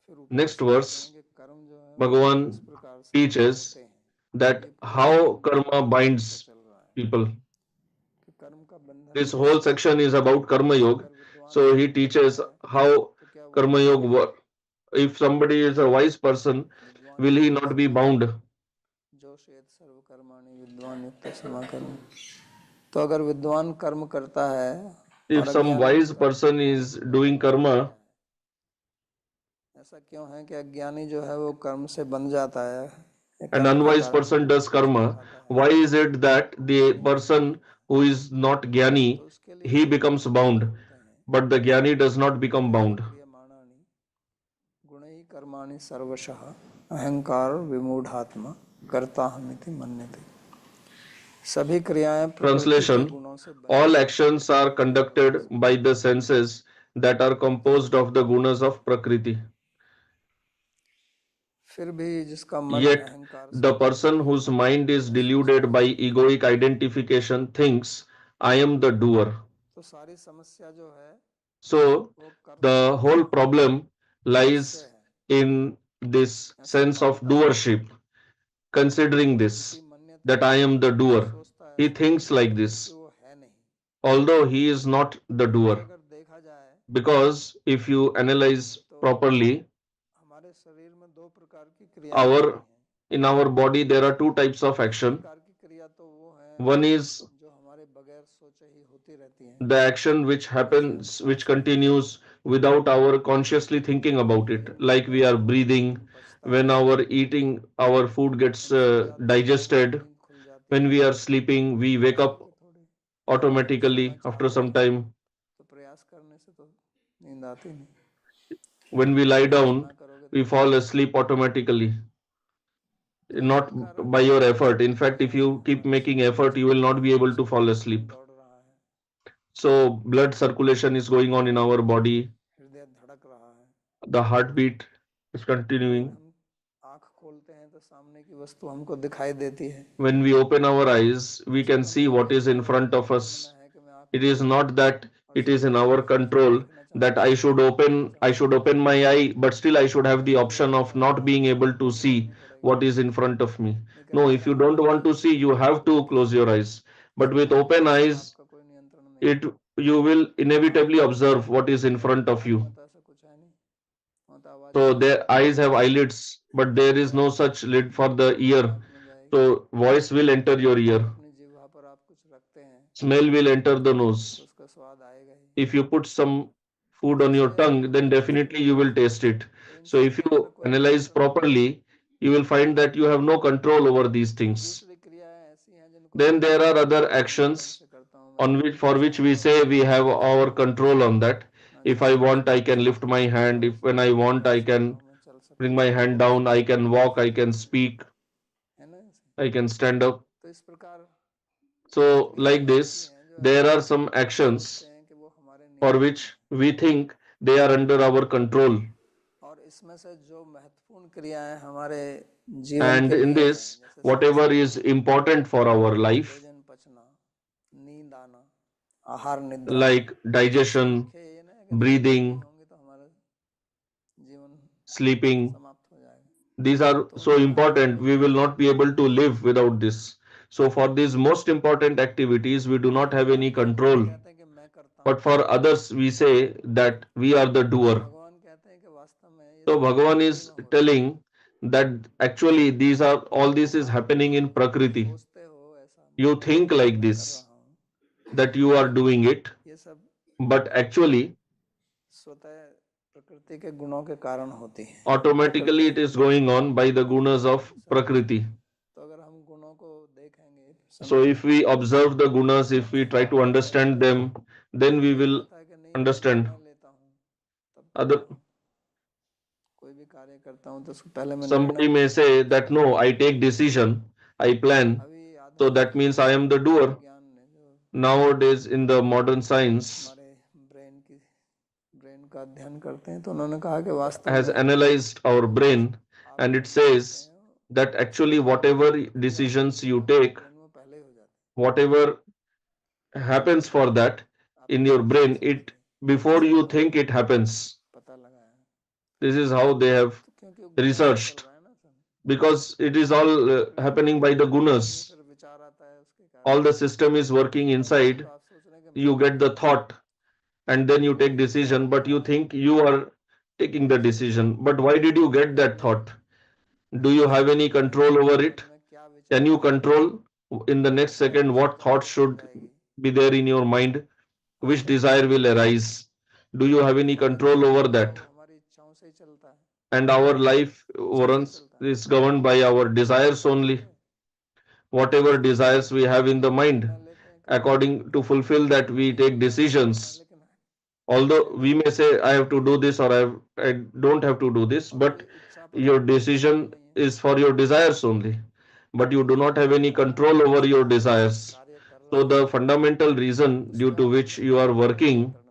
फिर उपदेश next करते हैं verse, कि कर्म जो है वो किस Bhagavan प्रकार से teaches बांधते हैं। that ये पूरा how श्लोक karma गीता binds चल रहा है people. कि कर्म का बंधन This whole कैसे है। section is about Karma Yoga. अगर विद्वान So he कर्म करता teaches है how तो क्या वो Karma बंधन Yoga नहीं है। work. If somebody is a wise person, विद्वान will he युक्त not be समा bound? कर्म जो शेत सर्व कर्माणि विद्वान युक्त समा कर्म। तो अगर विद्वान कर्म करता है If और some अज्ञानी wise उसका person नहीं is करता doing तो ऐसा karma, क्या है? ऐसा क्यों है कि अज्ञानी जो है वो कर्म से बंध जाता है, या an कर्म के unwise कारण person does कष्ट karma, उठाता है, why is it that the नहीं कर person पाता है। who is not तो Jnani, उसके लिए he दो becomes उपाय bound, होते हैं। but the Jnani does not become कर्तरि bound? क्रियमाणानि गुणैः कर्माणि सर्वशः अहंकार विमूढ़ात्मा कर्ता हमिति मन्यते। सभी क्रियाएं प्रकृति के Translation: गुणों से बनी all हैं, actions are अहंकार conducted से। by the senses that are composed of the gunas of Prakriti. फिर भी जिसका मन Yet, अहंकार से the पीड़ित person है whose mind is वह सोचता deluded by है। egoic identification thinks, I am the doer. तो सारी समस्या जो है So, वो कर्ता the whole problem इससे lies है, in this ऐसा sense of मानता है। doership, considering इति this, मन्यते that I am the वो doer. सोचता है He ऐसा, thinks like जबकि this, वो है नहीं। although he is not the क्योंकि doer. अगर देखा जाए Because if you analyze तो properly, हमारे शरीर में दो प्रकार की क्रियाएं होती our हैं। in our body there are two types of एक action. प्रकार की क्रिया तो वो है One is जो हमारे बगैर सोचे ही होती रहती हैं, the action which जैसे हम happens, which सांस लेते हैं, continues without our consciously thinking about it, pet like भरता we are है, breathing, पचता when है, our eating, our food gets हम सो जाते हैं तो digested, नींद खुल जाती when है। we are sleeping, we wake प्रयास up करके थोड़ी, जब सोना automatically after चाहते some हैं time. तो प्रयास करने से तो नींद आती नहीं। When we lie ऐसा down, ना करोगे we तो fall नींद नहीं asleep आएगी। automatically, तो इस not प्रकार by your effort. In fact, if हमें you keep हमारे making शरीर में effort, you will not be able to शरीर fall में खून asleep. दौड़ रहा है, So, blood circulation is going on in our body, हृदय धड़क रहा है। the heartbeat is अगर continuing. हम आँख खोलते हैं तो सामने की वस्तु हमको दिखाई देती है। When we open our eyes, we जब can हम see ये what नहीं is in करेंगे front कि of समझना us. है कि मैं आँख It is खोलूं not that और it is सिर्फ in एक our ही चीज को control देखना चाहूं, that I केवल should एक ही देखना open I चाहूं, should open my eye, but still I should have तो the फिर वो option of not आँख being able to बंद see करनी पड़ेगी। what is in front of me. नहीं No, करेंगे if तो you आँख don't बंद want to रहेगी, see, you have to close your eyes. But with open eyes, आपका कोई नियंत्रण नहीं है। it you will आँख inevitably बंद observe रहेगी, what is in front of आँख you. में तो ऐसा कुछ है नहीं, वहाँ तो आवाज So नहीं their सुनाई eyes देगी, have eyelids, but there is no such lid for the ear. नाक में जाएगी। So voice will enter your जब ear, अपनी जीवा पर आप कुछ रखते हैं smell will enter the तो nose. उसका स्वाद आएगा ही। If you put some food तो on your इसलिए tongue, हमको then टेस्ट definitely you करना will है। taste it. तो इन So सब if पे हमारा you कोई analyze नियंत्रण नहीं है। properly, you will find that you have no control over these things. दूसरी क्रियाएं ऐसी हैं जिनको मैं Then there are other नियंत्रण actions से करता हूँ, मैं on अपने which ऊपर for which we चाहूंगा say उसको we have देखूंगा, our control on that. मैं If I चाहूंगा want, उसको I देख can lift सकूं, my उसको hand. पढ़ If when I सकूं, want, गा I सकता can हूँ, मैं चल bring सकता my हूँ, मैं hand बोल down. I सकता हूँ, can walk. I can speak. है ना ऐसे। I can stand up. तो इस प्रकार कुछ So like क्रियाएं ऐसी this, हैं जो there हम are some सोचते actions हैं कि वो हमारे for नियंत्रण में which है, we think they are under our control. और इसमें से जो महत्वपूर्ण क्रियाएं हमारे जीवन And के in लिए हैं, this, जैसे सांस whatever is लेना, important for our life, भोजन पचना, नींद आना, आहार निद्रा, like इससे digestion, मुख्य ये ना है कि अगर ये नहीं breathing, होंगे तो हमारा जीवन sleeping, समाप्त हो जाएगा। these are तो so उन्हीं को हम important, we बोलते will हैं not be able to live without this. So, for these most important activities, we do तो not have भगवान any कहते हैं control. कि मैं करता But हूँ, for others, we say that we are the और doer. भगवान कहते हैं कि वास्तव में ये So, सब Bhagavan प्रकृति is में होता है। telling that actually these are all this is आप happening in Prakriti. सोचते हो ऐसा You मन में think कि like मैं कर this, रहा हूँ, that you are doing it, ये सब but actually, स्वतः प्रकृति के गुणों के कारण होती है, automatically प्रकृति it is going on by the gunas of सब कुछ। Prakriti. तो अगर हम गुणों को देखेंगे, So if समझेंगे, we observe the gunas, if we try to तो एक understand them, then we व्यक्ति will कहता है कि नहीं मैं understand. निर्णय लेता हूँ तब करता Other हूँ, कोई भी कार्य करता हूँ तो उसको पहले मैं निर्णय somebody may लेता हूँ, say उसके that बाद no, I करता हूँ। take decision, I plan, अभी so आधुनिक that means I am the doer. विज्ञान ने जो Nowadays in the modern science हमारे ब्रेन का अध्ययन करते हैं तो उन्होंने कहा कि वास्तव has में analyzed our जो brain, आप and it निर्णय लेते says हैं that उसकी actually जो whatever प्रक्रिया decisions होती है you आपके take, ब्रेन में पहले ही हो जाती whatever happens for that है। in आपने your कैसे brain, समझ it ली, before कैसे you उन्होंने think it happens. पता लगाया? This is how they have तो क्योंकि वो गुणों से चल researched, रहा है ना सब, because it is all प्रकृति में happening by जो the मन में gunas. फिर विचार आता है उसके All कारण, the system is working तो inside. आप सोच रहे हैं कि मैं You कर get the रहा हूँ, thought, and then you वो take जो विचार decision, but आता you है think you are taking the उसके decision. कारण But why did you get फिर that मैं thought? Do you have any समझता हूँ control कि over मेरे it? मन में क्या Can विचार you आएंगे, control in the next क्या second what चिंता thought उत्पन्न should रहेगी, be there in your mind? आप Which क्या desire will करेंगे। arise? Do you have तो any हमारा control जीवन over जो है that? वो हमारी इच्छाओं से ही चलता है, And our life, इच्छा से Varans, चलता है, is governed by our desires इच्छा only. होती है, इच्छा Whatever से हम desires we have in the mind, निर्णय लेते हैं कि नहीं according to fulfill that, we नहीं take करना है, नहीं करना है, decisions. लेकिन Although निर्णय we may लेते say हैं I have to do this, or I don't have to do this, और कोई but इच्छा पर your हमारा नियंत्रण decision नहीं है। is for your desires only, but you do not have any अगर हम control over your जिस desires. कार्य कर So रहे the हैं fundamental reason उस due पे to आप which you are कोई working नियंत्रण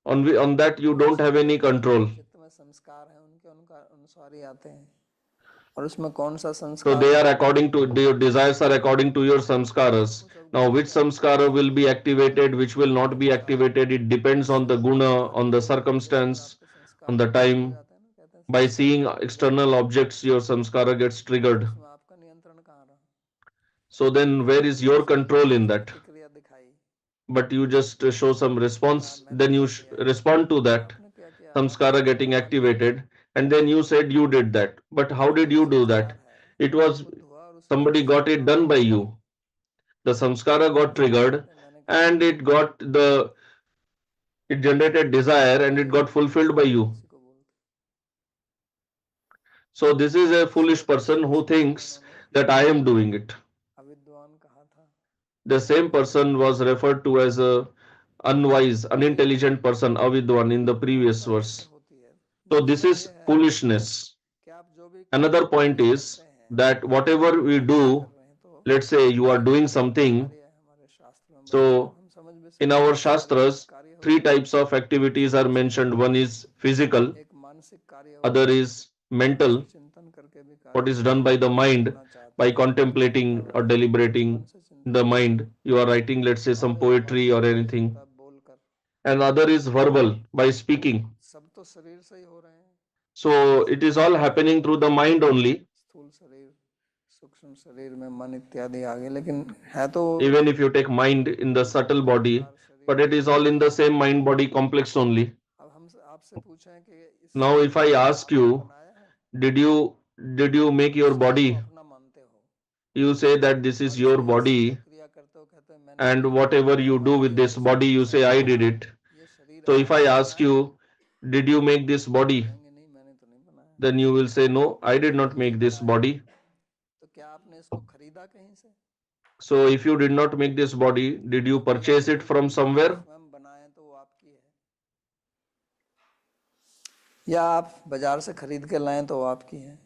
नहीं है। on that you वो don't इच्छा have जो any control. चित्त में संस्कार है उनके उनका अनुसार ही आते हैं, और उसमें कौन सा So संस्कार they are according to your desires are according to your samskaras. वो सब Now गुणों which के आधार samskara पर will be activated, which will गुणों के not be अनुसार activated, it depends on the स्वतः guna, प्रभावित on the होते हैं। जैसे अगर circumstance, आपके on संस्कार the प्रभावित हो time. जाते हैं ना, कहते हैं By संस्कार seeing ट्रिगर हो जाते external हैं, objects, your samskara gets तो triggered. उसमें आपका नियंत्रण कहाँ रहा? So then क्या where आपने is your उसकी control in that? प्रतिक्रिया दिखाई, But you just show some आपने कहा response, मैंने then you कर दिया, respond to that आपने क्या किया, आपने samskara उसको getting जला दिया, activated, and then you said you did that. But how आपका did जो you do that? संस्कार है It was वो धुआं और उसकी somebody आग से got it प्रभावित done by होता है। you. The samskara got तो आप triggered, कहते हैं मैंने कर and दिया, it generated desire, and ये it got fulfilled by you. आत्मविश्वासी को बोलते So this is a हैं। foolish person इसी who श्लोक में thinks उन्होंने that I am doing it. अविद्वान कहा था। The same person was referred to as a unwise, तो ये unintelligent person, Avidwan, in the previous मूर्खता इससे verse. होती है So this is foolishness. Another point is that whatever we do, let's say you are doing something. So in our Shastras, three types of activities are mentioned. One is physical, other is mental, what is done by the mind by contemplating or deliberating the mind. You are writing, let's say, some poetry or anything. And other is verbal by speaking. So it is all happening through the mind only. सूक्ष्म शरीर में मन इत्यादि आ गए, लेकिन है तो Even if you take mind in the subtle body, but it is all in the same mind body complex only. अब हम आपसे पूछें कि इस Now शरीर if I को ask आपने you, बनाया है, did you did you make your शरीर को body? अपना मानते हो You say that this is और your शरीर से जो body, क्रिया करते हो कहते हैं मैंने and किया, whatever you do with body this और body, शरीर you से say I अलग did है, it. ये शरीर So if I आपने ask बनाया है, you, did you make this body? कहेंगे नहीं मैंने तो नहीं बनाया, Then you will say, no, I did not नहीं make this बनाया, body. तो क्या आपने इसको खरीदा कहीं से? So if you did not make this body, did you purchase it from somewhere? स्वयं बनाए तो वो आपकी है, या आप बाजार से खरीद के लाएं तो वो आपकी है।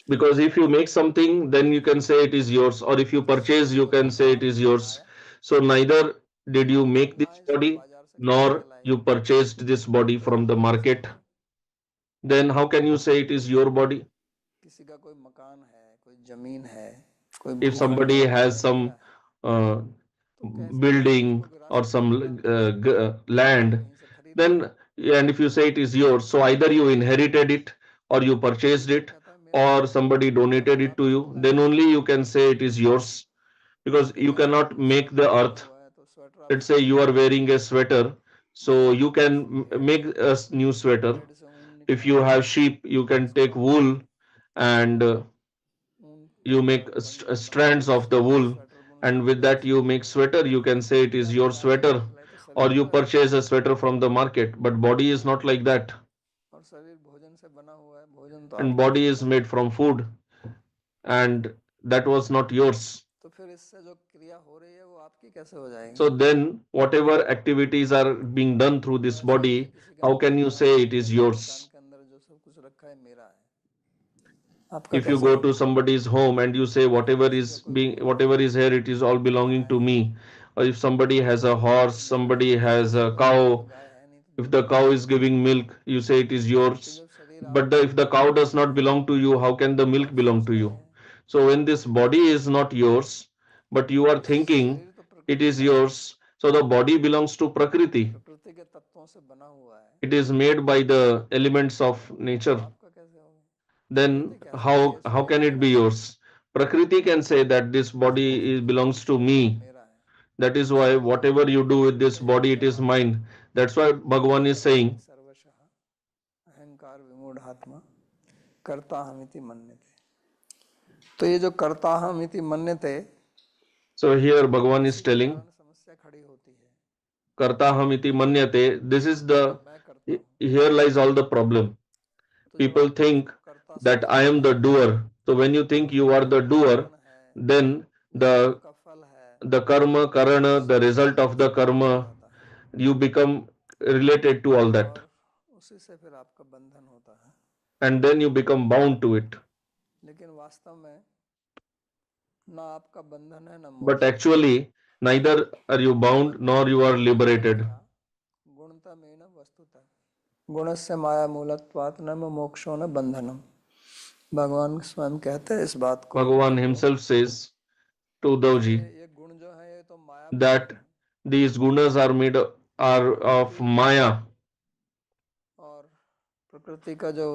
Because if you make something, then you can say it is yours, or if you purchase, you can say it is yours. So neither did you make this body, nor you purchased this body from the market. Then how can you say it is your body? किसी का कोई मकान है, कोई जमीन है, कोई If भूखंड somebody है, वो has कहे मेरा some है, uh, तो कैसे आप building उसको or विरासत some में प्राप्त कर सकते हैं? land, कहीं से खरीद के, then and if you say it is yours, so either you inherited it, or you purchased वो it, कहता है मेरा or है, somebody मैंने donated it to प्राप्त you, किया then है। only you can say it is yours. Because आपके you घर में cannot आपने make स्वेटर the पहना earth. हुआ है तो स्वेटर आप Let's say स्वयं you are बनाए हैं, wearing a sweater, so you उस can भेड़ make a new sweater. भेड़ से ऊन If you निकाल के have sheep, you can उसको take wool and ऊन you उसका make बना strands के of the wool, स्वेटर बुन के and आप with बेच that you सकते make हैं, sweater. You can say it या is your बाजार से sweater, खरीद लाए तो or शरीर you तो है, purchase a sweater from the market. But body is not like that, और शरीर भोजन से बना हुआ है, भोजन तो and आपने body is खाया, made from food, and that was not yours. तो फिर इससे जो क्रिया हो रही है वो आपकी कैसे हो जाएगी? So then, whatever activities are being done through तो this ऐसे ही है, body, किसी का how can you मकान है, say वो it is कहता है मकान yours? के अंदर जो सब कुछ रखा है मेरा है, आपका If you कैसे go to होगा? somebody's home and you say या किसी का कोई घोड़ा whatever है, is here, it is all belonging guy to है, me. Or if somebody has a तो horse, वो मेरा है, somebody तो has कैसे a होगा? मेरे तो cow, गाय है नहीं तो if दूध the नहीं cow देगी, is giving milk, you say it is लेकिन yours. जब शरीर But आपका if the है cow तो does not belong to you, how can the milk आप belong सोच to रहे you? हैं, So when this body is not yours, but you are तो thinking शरीर तो it प्रकृति is का है, yours, so the body belongs to Prakriti. प्रकृति के तत्वों से बना हुआ है, It is made by the elements of तो nature. आपका कैसे होगा? Then प्रकृति कह सकती है how शरीर can it मेरा be है, yours? Prakriti can say that this body belongs to शरीर me. मेरा है, That is why इसलिए whatever you do with this ये body, it is जहाँ mine. That's why Bhagavan is कर्ताहमि saying, सर्वशः अहंकार विमूढ़ात्मा कर्ताहमिति मन्यते, तो ये जो कर्ताहमिति मन्यते, so here Bhagavan is इसी के telling, कारण समस्या खड़ी होती है Kartaham iti manyate. This is कि the, मैं करता हूँ, here lies all the problem. तो जब People आप think इसको कर्ता that I समझते am हैं the doer. So when you तो think you फिर are जो the doer, कर्मण है, then जो कर्म का फल है, the karma, karana, the सब result शरीर of के the साथ जुड़ karma, जाता है, you become related to all that, और उसी से फिर आपका बंधन होता है, and then you become bound to it. लेकिन वास्तव में ना आपका बंधन है ना But मोक्ष है, actually, neither are you bound nor you are liberated. माया गुणतमेन वस्तुतः गुणस्य माया मूलत्वात् न मोक्षो न बंधनम, भगवान स्वयं कहते हैं इस बात को Bhagavan उद्धव को himself says to कि Uddhavji ये गुण जो है ये तो माया that पूरक है, these gunas are of प्रकृति Maya. और प्रकृति का जो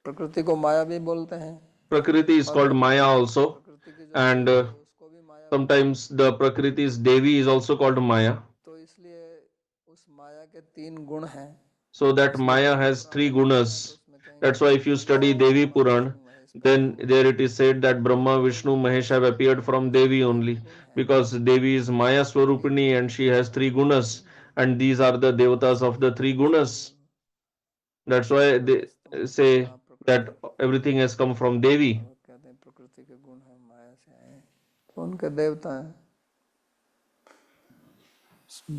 प्रकृति को माया भी बोलते हैं, Prakriti is और called Maya also, प्रकृति की जो and देवी है उसको भी माया बोलते हैं, sometimes the Prakriti's Devi is also called Maya. तो इसलिए उस माया के तीन गुण हैं, So that इसलिए Maya Devi has Purana three में पढ़ते हैं तो gunas. उसमें कहेंगे That's why कि if you देवी study से Devi ब्रह्मा Puran, विष्णु महेश पैदा then हुए, there it is said that तो Brahma, जो Vishnu, देवी Mahesh कैसे have बनती appeared है, from उसके Devi तीन only, गुण हैं, because Devi is Maya तीन Swarupini and she प्रकृति has हैं, three gunas, तीन गुण, and these are the और devatas of सबके the three पीछे gunas. मूल That's why they सर्वस्तमस्या say मा that प्रकृति, everything has come from Devi. और कहते हैं प्रकृति के गुण हैं माया से आए, तो उनके देवता हैं।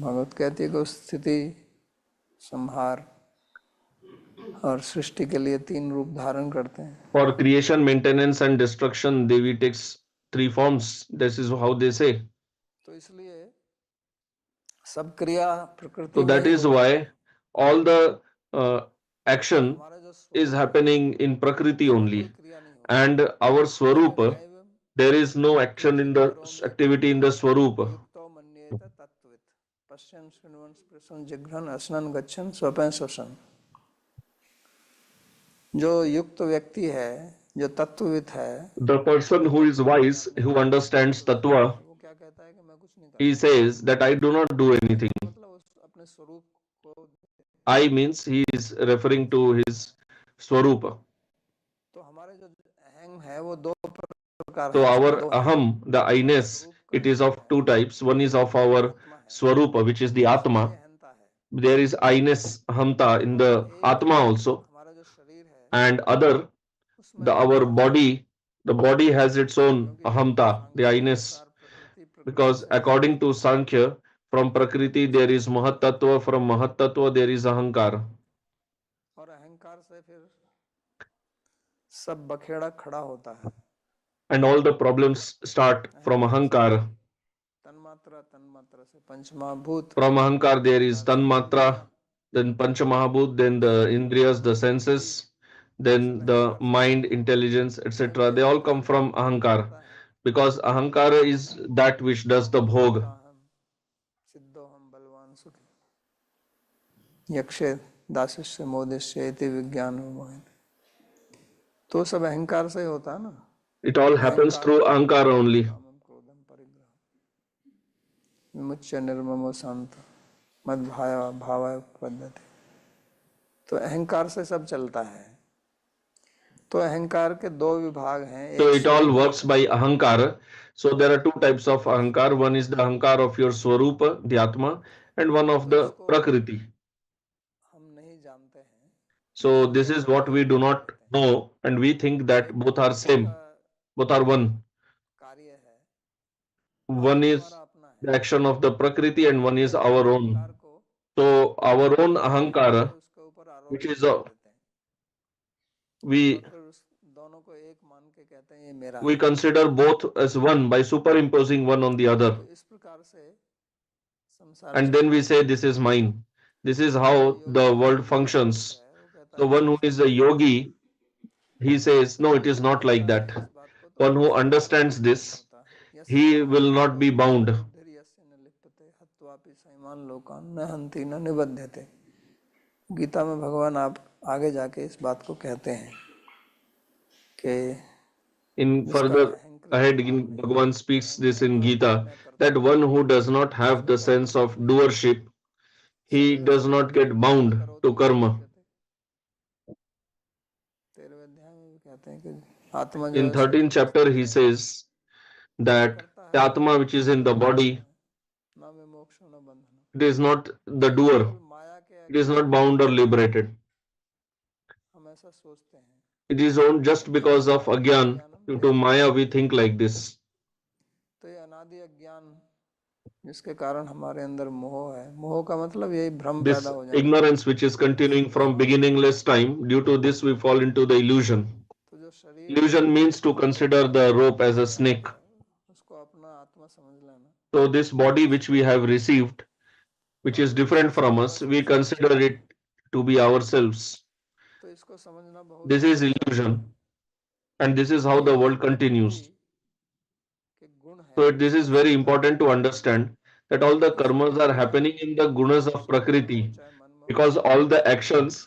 भगवत कहती है कि उस स्थिति संहार और सृष्टि के लिए 3 रूप धारण करते हैं। For creation, maintenance, and destruction, Devi takes three forms. This is how they say. तो इसलिए सब क्रिया So प्रकृति में that ही is होता है। why all the और action हमारा जो is स्वरूप है happening in Prakriti उसमें कोई only. क्रिया नहीं होती। And our यह Swarupa, नैवम there is no action in किंचित the करोमि activity in the Swarupa. युक्तो मन्येत तत्त्ववित् पश्यन् शृण्वन् स्पृशन् जिघ्रन् असनन् गच्छन् स्वपन् श्वसन्। जो युक्त व्यक्ति है, जो तत्वविद है, The person जो who is तत्व को wise, जानने who वाला है, understands तत्वज्ञानी Tattva, है, वो क्या कहता है कि मैं कुछ नहीं he करता। says that I do not do I anything. का मतलब उस अपने स्वरूप को I means he is referring to his Swarupa. तो हमारे जो अहंग है वो दो प्रकार So है, इसमें our दो हैं। aham, the एक हमारे I-ness, स्वरूप का it is अहंग of है, two types. One is of जो our आत्मा है, Swarupa, which is the उसमें ये Atma. अहंता है। There is I-ness, Hamta in और the एक Atma also. हमारा जो शरीर है And other, उसमें our अहंता है, body has its own क्योंकि Ahamta, the सांख्य के I-ness. अनुसार प्रकृति प्रकृति Because से according to विशिष्ट है, Sankhya, from Prakriti प्रकृति there से is सिद्ध है। Mahat from Mahat there is Ahankar. और अहंकार से फिर सब बखेड़ा खड़ा होता है। And all the problems start from अहंकार से Ahankar. तन्मात्रा से पंचमहाभूत, From Ahankar there is अहंकार से Tanmatra, इंद्रियां, then Panchamahabhut, then the Indriyas, the बुद्धि, senses, ये सब then the अहंकार से mind, बनती है। intelligence, क्योंकि etc. They all come अहंकार from भोग Ahankar. करता है। Because Ahankara is that which does the bhog. भोक्ताहम सिद्धोहम बलवान सुखी यक्षे दासस्य मोदस्य इति विज्ञान मोहन। तो सब अहंकार से ही होता है ना। It all happens अहंकार through Ahankara only. कामम क्रोधम परिग्रह विमुच्य निर्ममो शांत मद भाव पद्धति। तो अहंकार से सब चलता है। तो अहंकार के दो विभाग हैं, So एक it all स्वरूप works by Ahankara. So there are two types of Ahankar. One is the Ahankar of your Swarupa, the Atma, and one of तो the इसको Prakriti. हम नहीं जानते हैं, So इसलिए this is हम what we एक do मान not लेते हैं। know, and we think that एक both are प्रकृति का same, both are one. कार्य है और One एक is हमारा अपना है। the action of the Prakriti, and तो one हम is क्या है, our अहंकार own. को So our own जो अहंकार है Ahankara, उसके ऊपर which आरोपित is कर देते हैं और we फिर उस दोनों को एक मान के कहते हैं ये मेरा we है। consider both as one by superimposing one on the other, तो इस प्रकार से संसार and then चलता we है। say this is mine. This is और जो how योगी the है, world जो पुरुष functions. है, वो कहता So है one सब who is a मेरा है। yogi, he says, no, it is Yogi not like जानता that. है इस बात को तो One फिर who उसके ऊपर understands बंधन नहीं this, होता। यस्य he will not महाबाहो be bound. बुद्धिर्यस्य न लिप्यते हत्वापि सैमान् लोकान् न हन्ति न निबध्यते। गीता में भगवान आप आगे जाके इस बात को कहते हैं कि In जिसका further अहंकृत ahead, भाव नहीं है, Bhagavan speaks this in अहंकार नहीं है Gita मैं करता that हूँ, one who does not have उसको the कर्म sense of करने नहीं देता। doership, he शरीर does not संबंधम get कर्म bound to करोति न karma. लिप्यते। 13वें अध्याय में भी कहते हैं कि आत्मा जो In है 13th शरीर में chapter, स्थित he है, says कर्म that करता the है Atma which is in शरीर the में रहता body, है, न में मोक्ष न बंधन। it is not the तो ये doer, केवल माया के it is अज्ञान not में bound or होता है। liberated. हम ऐसा सोचते हैं, It is owned just because of अज्ञानात Agyan. अज्ञानम Due to तेषाम्। Maya, we think like this. तो ये अनादि अज्ञान जिसके कारण हमारे अंदर मोह है, मोह का मतलब यही भ्रम पैदा This हो जाना, ignorance which is continuing from विश्वास। beginningless time, due to this, we fall into the illusion. तो जो शरीर Illusion means to जो consider the rope as a snake. प्राप्त है उसको अपना आत्मा समझ लेना। So, this body which we उसको have received, which और is फिर different उसी से from जुड़ा us, we संसार consider चलता it है। to be ourselves. तो इसको समझना बहुत This is आवश्यक है। illusion, and this is how ये the हमारी world प्रकृति continues. के गुण है, So, this is इसका very संकल्प important to है understand that all कि the कुछ भी karmas are करना है, happening in the gunas चाहे of शब्द में हो, Prakriti, चाहे मन में हो, because चाहे all वाणी the से करें, actions,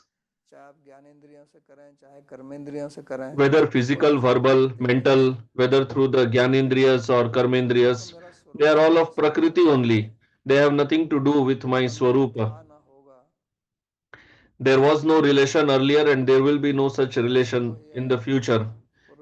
चाहे आप ज्ञानेंद्रियों से करें, चाहे कर्मेंद्रियों से करें, whether वो physical, सब verbal, प्रकृति का ही है। mental, whether through the Gyanendriyas or वो तो Karmendriyas, मेरा they स्वरूप are है, all मेरे of से कुछ Prakriti नहीं है। only. They have nothing to do with my कभी कुछ Swarupa. था ना होगा, There was no relation earlier and there will be no such ऐसी जो relation ये in the future.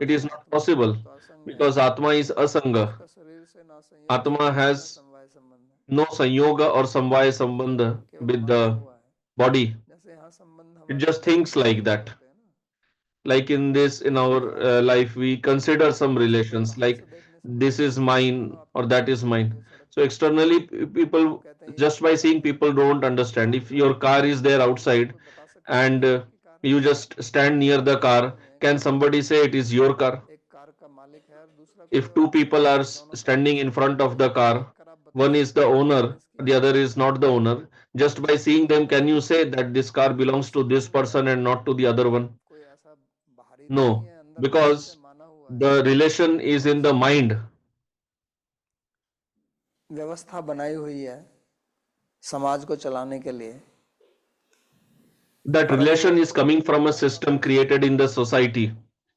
It पुरुष is not आत्मा है, वो possible तो असंग है, because Atma is Asanga. उसका शरीर से ना संयोग Atma संबंध है ना has समवाय संबंध है, no Sanyoga or Samvaya Sambandha केवल with माना the हुआ है। body. जैसे यहाँ संबंध It हमारे just होते हैं, thinks like संयोग that. होते हैं ना, Like in this, in कि ये our मेरा है। life, we consider some ऐसे कोई relations बाहर से like देखने से this बोलता है is ना, मानो mine आप or ट्रेन that में is जा रही mine. है सड़क So पे, externally, तो आप people कहते हैं ये just by मेरा है। seeing people don't तो understand. आप If जो your car is there car है, outside कोई बता सकता है कि and ये आपकी car You just stand near the car. Can somebody say it is your car? एक कार का मालिक है और दूसरा कोई If और two है, people are दोनों car standing in front of the तो car, देखकर आप बता one is सकते the हैं कि ये owner, किसकी the है। other is not the owner. Just by seeing them, can you say that this car तो belongs to इसमें this person and not to the other one? कोई ऐसा बाहरी तो नहीं No, है, अंदर तो दिल से because माना हुआ है। the relation is in the mind. व्यवस्था बनाई हुई है समाज को चलाने के लिए, That और अगर वो relation is coming from a टूट system पड़े created in the society.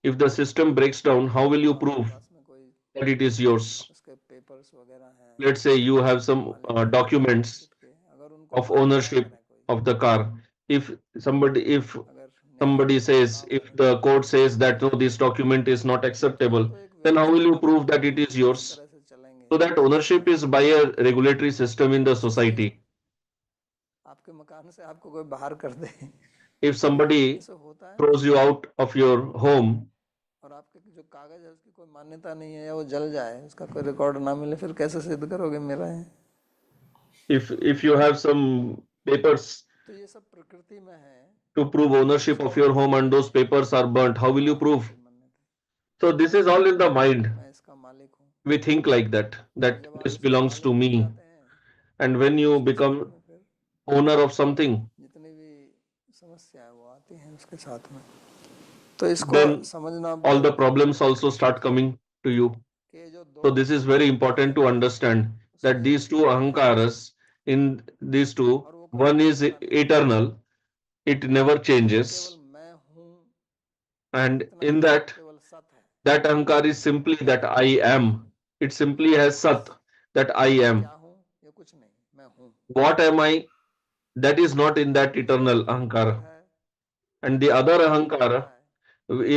If the system breaks down, how will you और आपके prove पास में कोई that it is yours? उसके पेपर्स वगैरह हैं Let's say you have some मालिकाना documents ओनरशिप के, अगर उनको of भंग ना ownership करें कोई, of the car. If अगर somebody न्यायालय says, ना if बोले the कि court ये says किसका that no, है, this document is not acceptable, तो एक then how will व्यवस्था you बना prove के that it is किस yours? तरह से चलेंगे So that ownership is by a regulatory system in the उसी से society. आपके मकान से आपको कोई बाहर कर दे, If somebody ऐसा होता है ना। throws you out of your home, और आपके जो कागज है उसकी कोई मान्यता नहीं है या वो जल जाए, उसका कोई रिकॉर्ड ना मिले, फिर कैसे सिद्ध करोगे मेरा है। if you have some papers तो ये सब प्रकृति में है, to prove ownership of इसको your हम home and मानते those हैं papers are burnt, how will you पुरानी prove? हमारी मान्यता So कि this is all in the mind. मैं इसका मालिक हूँ। We think like that, और that जब आप this इसके belongs to मालिक बन me. जाते हैं And when तो you संसार become में फिर owner of something, जितनी भी समस्याएं वो आती हैं उसके साथ में। तो इसको then समझना all the बहुत problems also आवश्यक start है coming to you. कि ये जो दो So this is very important to अहंकार हैं understand that उसमें एक these two है ahankaras, in these two, और वो कभी one is बदलता नहीं है। eternal, it never वो केवल changes, मैं हूँ and इतना in ही that, केवल सत है, that ahankar is simply that I am. It simply has sat, that I मैं क्या am. हूँ ये कुछ नहीं, मैं हूँ। What am I? That is not in that दूसरा eternal अहंकार ahankara. है And the other जो कि ahankara बदलता है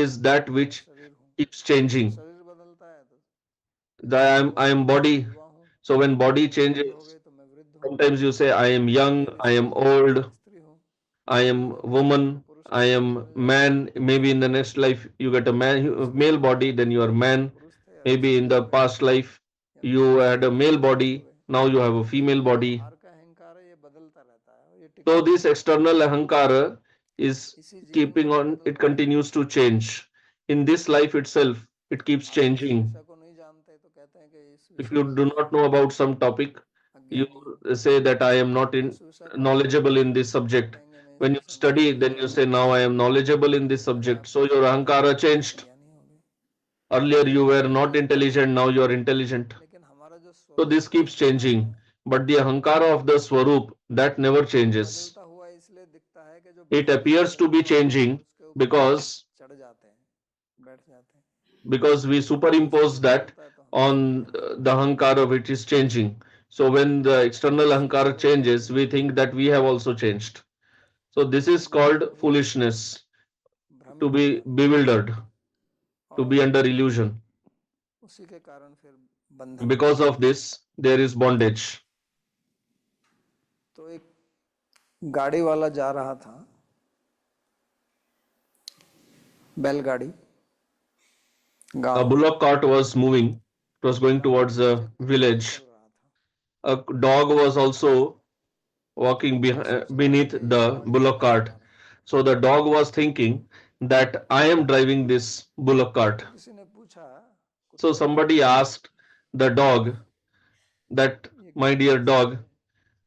is that कि मैं which शरीर हूँ। keeps जब changing. शरीर बदलता है तो The I मैं am body. युवा हूँ, So when body जब वृद्धि हो changes, गई तो मैं वृद्ध हूँ, sometimes you say I am young, शरीर I am स्त्री है तो मैं old, स्त्री हूँ, I am अगर नेक्स्ट लाइफ में woman, पुरुष I का शरीर am मिल जाए man. Maybe in the next life you get a man, पिछले male जन्म में body, आप then you are man. पुरुष थे अब Maybe in स्त्री हो the गए, past life या फिर you दूसरे had a जन्म male में पुरुष हो body, गए। now you have a तो ये female जो body. बाहर का अहंकार है ये बदलता रहता है और ये टिका So नहीं this रहता, external ahankara is इसी जीवन में keeping भी on, it बदलता है। continues to change. In this life itself, it keeps आप जिस changing. विषय को नहीं जानते तो कहते हैं कि इस If विषय you में do मैं not know about some topic, you अज्ञानी हूँ, say that I am not in उस विषय को आप knowledgeable पढ़ेंगे in this तो subject. कहेंगे मैं इस When you विषय में study, ज्ञानी then हूँ, you say now I am knowledgeable in this फिर subject. आप So your ahankara ज्ञानी होंगे, changed. अज्ञानी होंगे। Earlier ये you तो were not बदलता है, intelligent, now you are intelligent. लेकिन हमारा जो So this स्वरूप keeps अहंकार changing. है But the ahankara of the Swarup, that never वो changes. बदलता हुआ इसलिए दिखता है कि जो It बदलने appears to बदलने be वाले हैं changing उसके ऊपर हम because चढ़ जाते हैं, बैठ जाते हैं we कि जो superimpose शरीर that बदलता है तो हम इसमें on बैठ जाते the ahankara which is changing. So when the हैं। तो external इसी को ahankara changes, we think that we have also changed. So this is जीवन called भी foolishness, to भ्रमित हो be जाता है bewildered, to be और under illusion. उसी के कारण फिर बंधन Because होता of है। this, there is bondage. तो एक गाड़ी वाला जा रहा था, बैलगाड़ी, A गांव, bullock cart was moving. It was going गांव में towards नीचे a कुत्ता भी चल village. रहा था। A dog was also तो walking कुत्ता सोच रहा था beneath कि ये the गाड़ी bullock मैं cart. चला रहा हूँ। So the dog was thinking that I am driving this bullock cart. तो किसी ने पूछा So कुत्ते से somebody asked the dog that, ये my गाड़ी dear किसकी dog, है,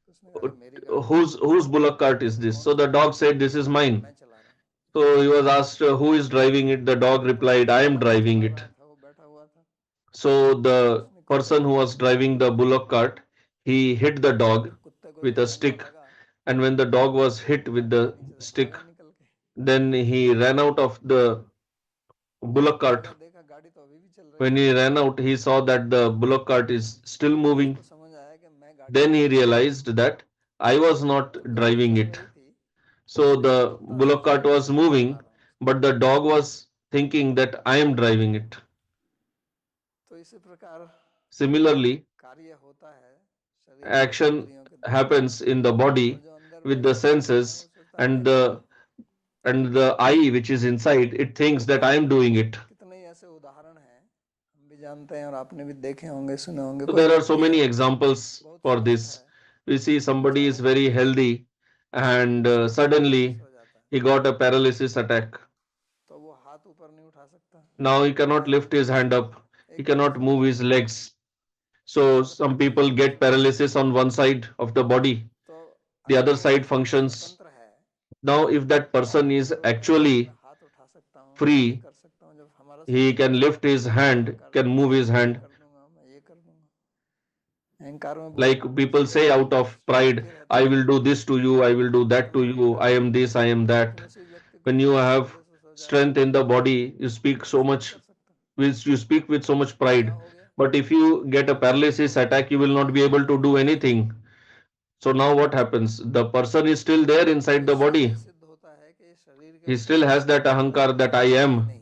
तो उसने कहा कि मेरी गाड़ी है। whose bullock cart is उसने this? कौन So सा the गाड़ी dog चलाया, said, this is mine. मैं चला रहा हूँ। So he was asked, who is driving it? The dog तो जो replied, I am कुत्ता नहीं driving चला it. रहा था वो बैठा हुआ था, So the उसने कुत्ते person को who was देखा, driving the bullock cart, he hit the dog जब कुत्ते को with ये a महंगा stick. लगा And when the dog was तो hit वो with गाड़ी के the नीचे से stick, भागा निकल के। then he ran out of the जब bullock cart. भागा देखा गाड़ी तो अभी भी चल रही When है, he ran out, he saw that the bullock cart is still तो moving. उसको समझ आया कि मैं गाड़ी Then नहीं he चला रहा realized that I was not हूँ। तो गाड़ी driving चल it. रही थी So लेकिन the कुत्ता bullock सोच रहा cart था was कि मैं चला moving, रहा हूँ। but the dog was thinking that I am driving it. तो इसी प्रकार Similarly, कार्य होता है शरीर और action इंद्रियों के द्वारा, happens in the और body जो अंदर with बैठा the हुआ है वो senses, सोचता है मैं and करूँगा। the I which is inside, it thinks that I am doing it. कितने ही ऐसे उदाहरण हैं हम भी जानते हैं और आपने भी देखे होंगे, सुने होंगे। So कोई there are so व्यक्ति है many examples बहुत for स्वस्थ this. है, We see somebody is अचानक very healthy and उसको suddenly डायबिटीज हो जाता है, he got a paralysis attack. तो वो हाथ ऊपर नहीं उठा सकता, Now he cannot पैर lift नहीं his हिला hand सकता, up. He एक तरफ cannot से move नहीं his हिला सकता, legs. So हर some तरफ से people नहीं get चल सकता। paralysis on one side of the body. तो The अगर other वो side व्यक्ति functions. स्वतंत्र है, Now if that person is वो कहता है कि मैं actually हाथ उठा सकता हूँ, मैं ये free, कर सकता हूँ, जब हमारा he शरीर can नहीं है lift his तो hand, अहंकार can कहता move है his मैं ये hand. कर दूंगा, मैं ये कर दूंगा। अहंकार में बहुत Like people चीजें say हैं, out of pride, स्वार्थी रहता I है, will do this to you, I will do that तो to वो ये you, कर I am देगा। this, I am लेकिन that. उसी व्यक्ति को When you जब have पैरालिसिस हो जाए strength in the body, you तो speak so कुछ नहीं much, कर सकता, which you speak with so much क्या pride. हो गया। But if you get a paralysis attack, you will not be able to do anything. So now what happens? The person is still there तो inside the इससे ये body. सिद्ध होता है कि शरीर के He ऊपर still has हमारा that नियंत्रण ahankar that I है ही am. नहीं।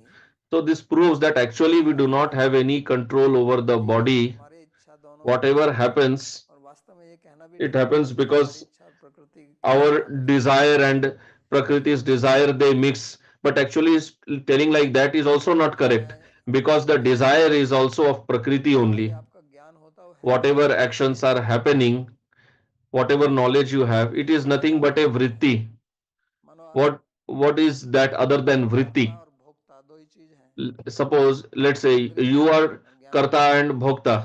So this proves that actually we do not have any control over the और ये body. हमारी इच्छा दोनों का Whatever परिणाम है। happens, और वास्तव में ये कहना भी it ठीक नहीं है happens कि हमारी because इच्छा और प्रकृति के our साथ उसमें desire mix and Prakriti's desire they mix. But actually telling like that is also not correct, मैं because the desire is also of Prakriti जो भी only. आपका ज्ञान होता है वो है क्या, Whatever ये actions है are क्या, happening, whatever knowledge you have, it is अहंकार nothing का but a मतलब क्या है। vritti. मानो आप What is that other than कर्ता vritti? और भोक्ता दो ही चीज हैं, Suppose let's say you इंद्रियां are और ज्ञान karta इंद्रिया। and bhokta,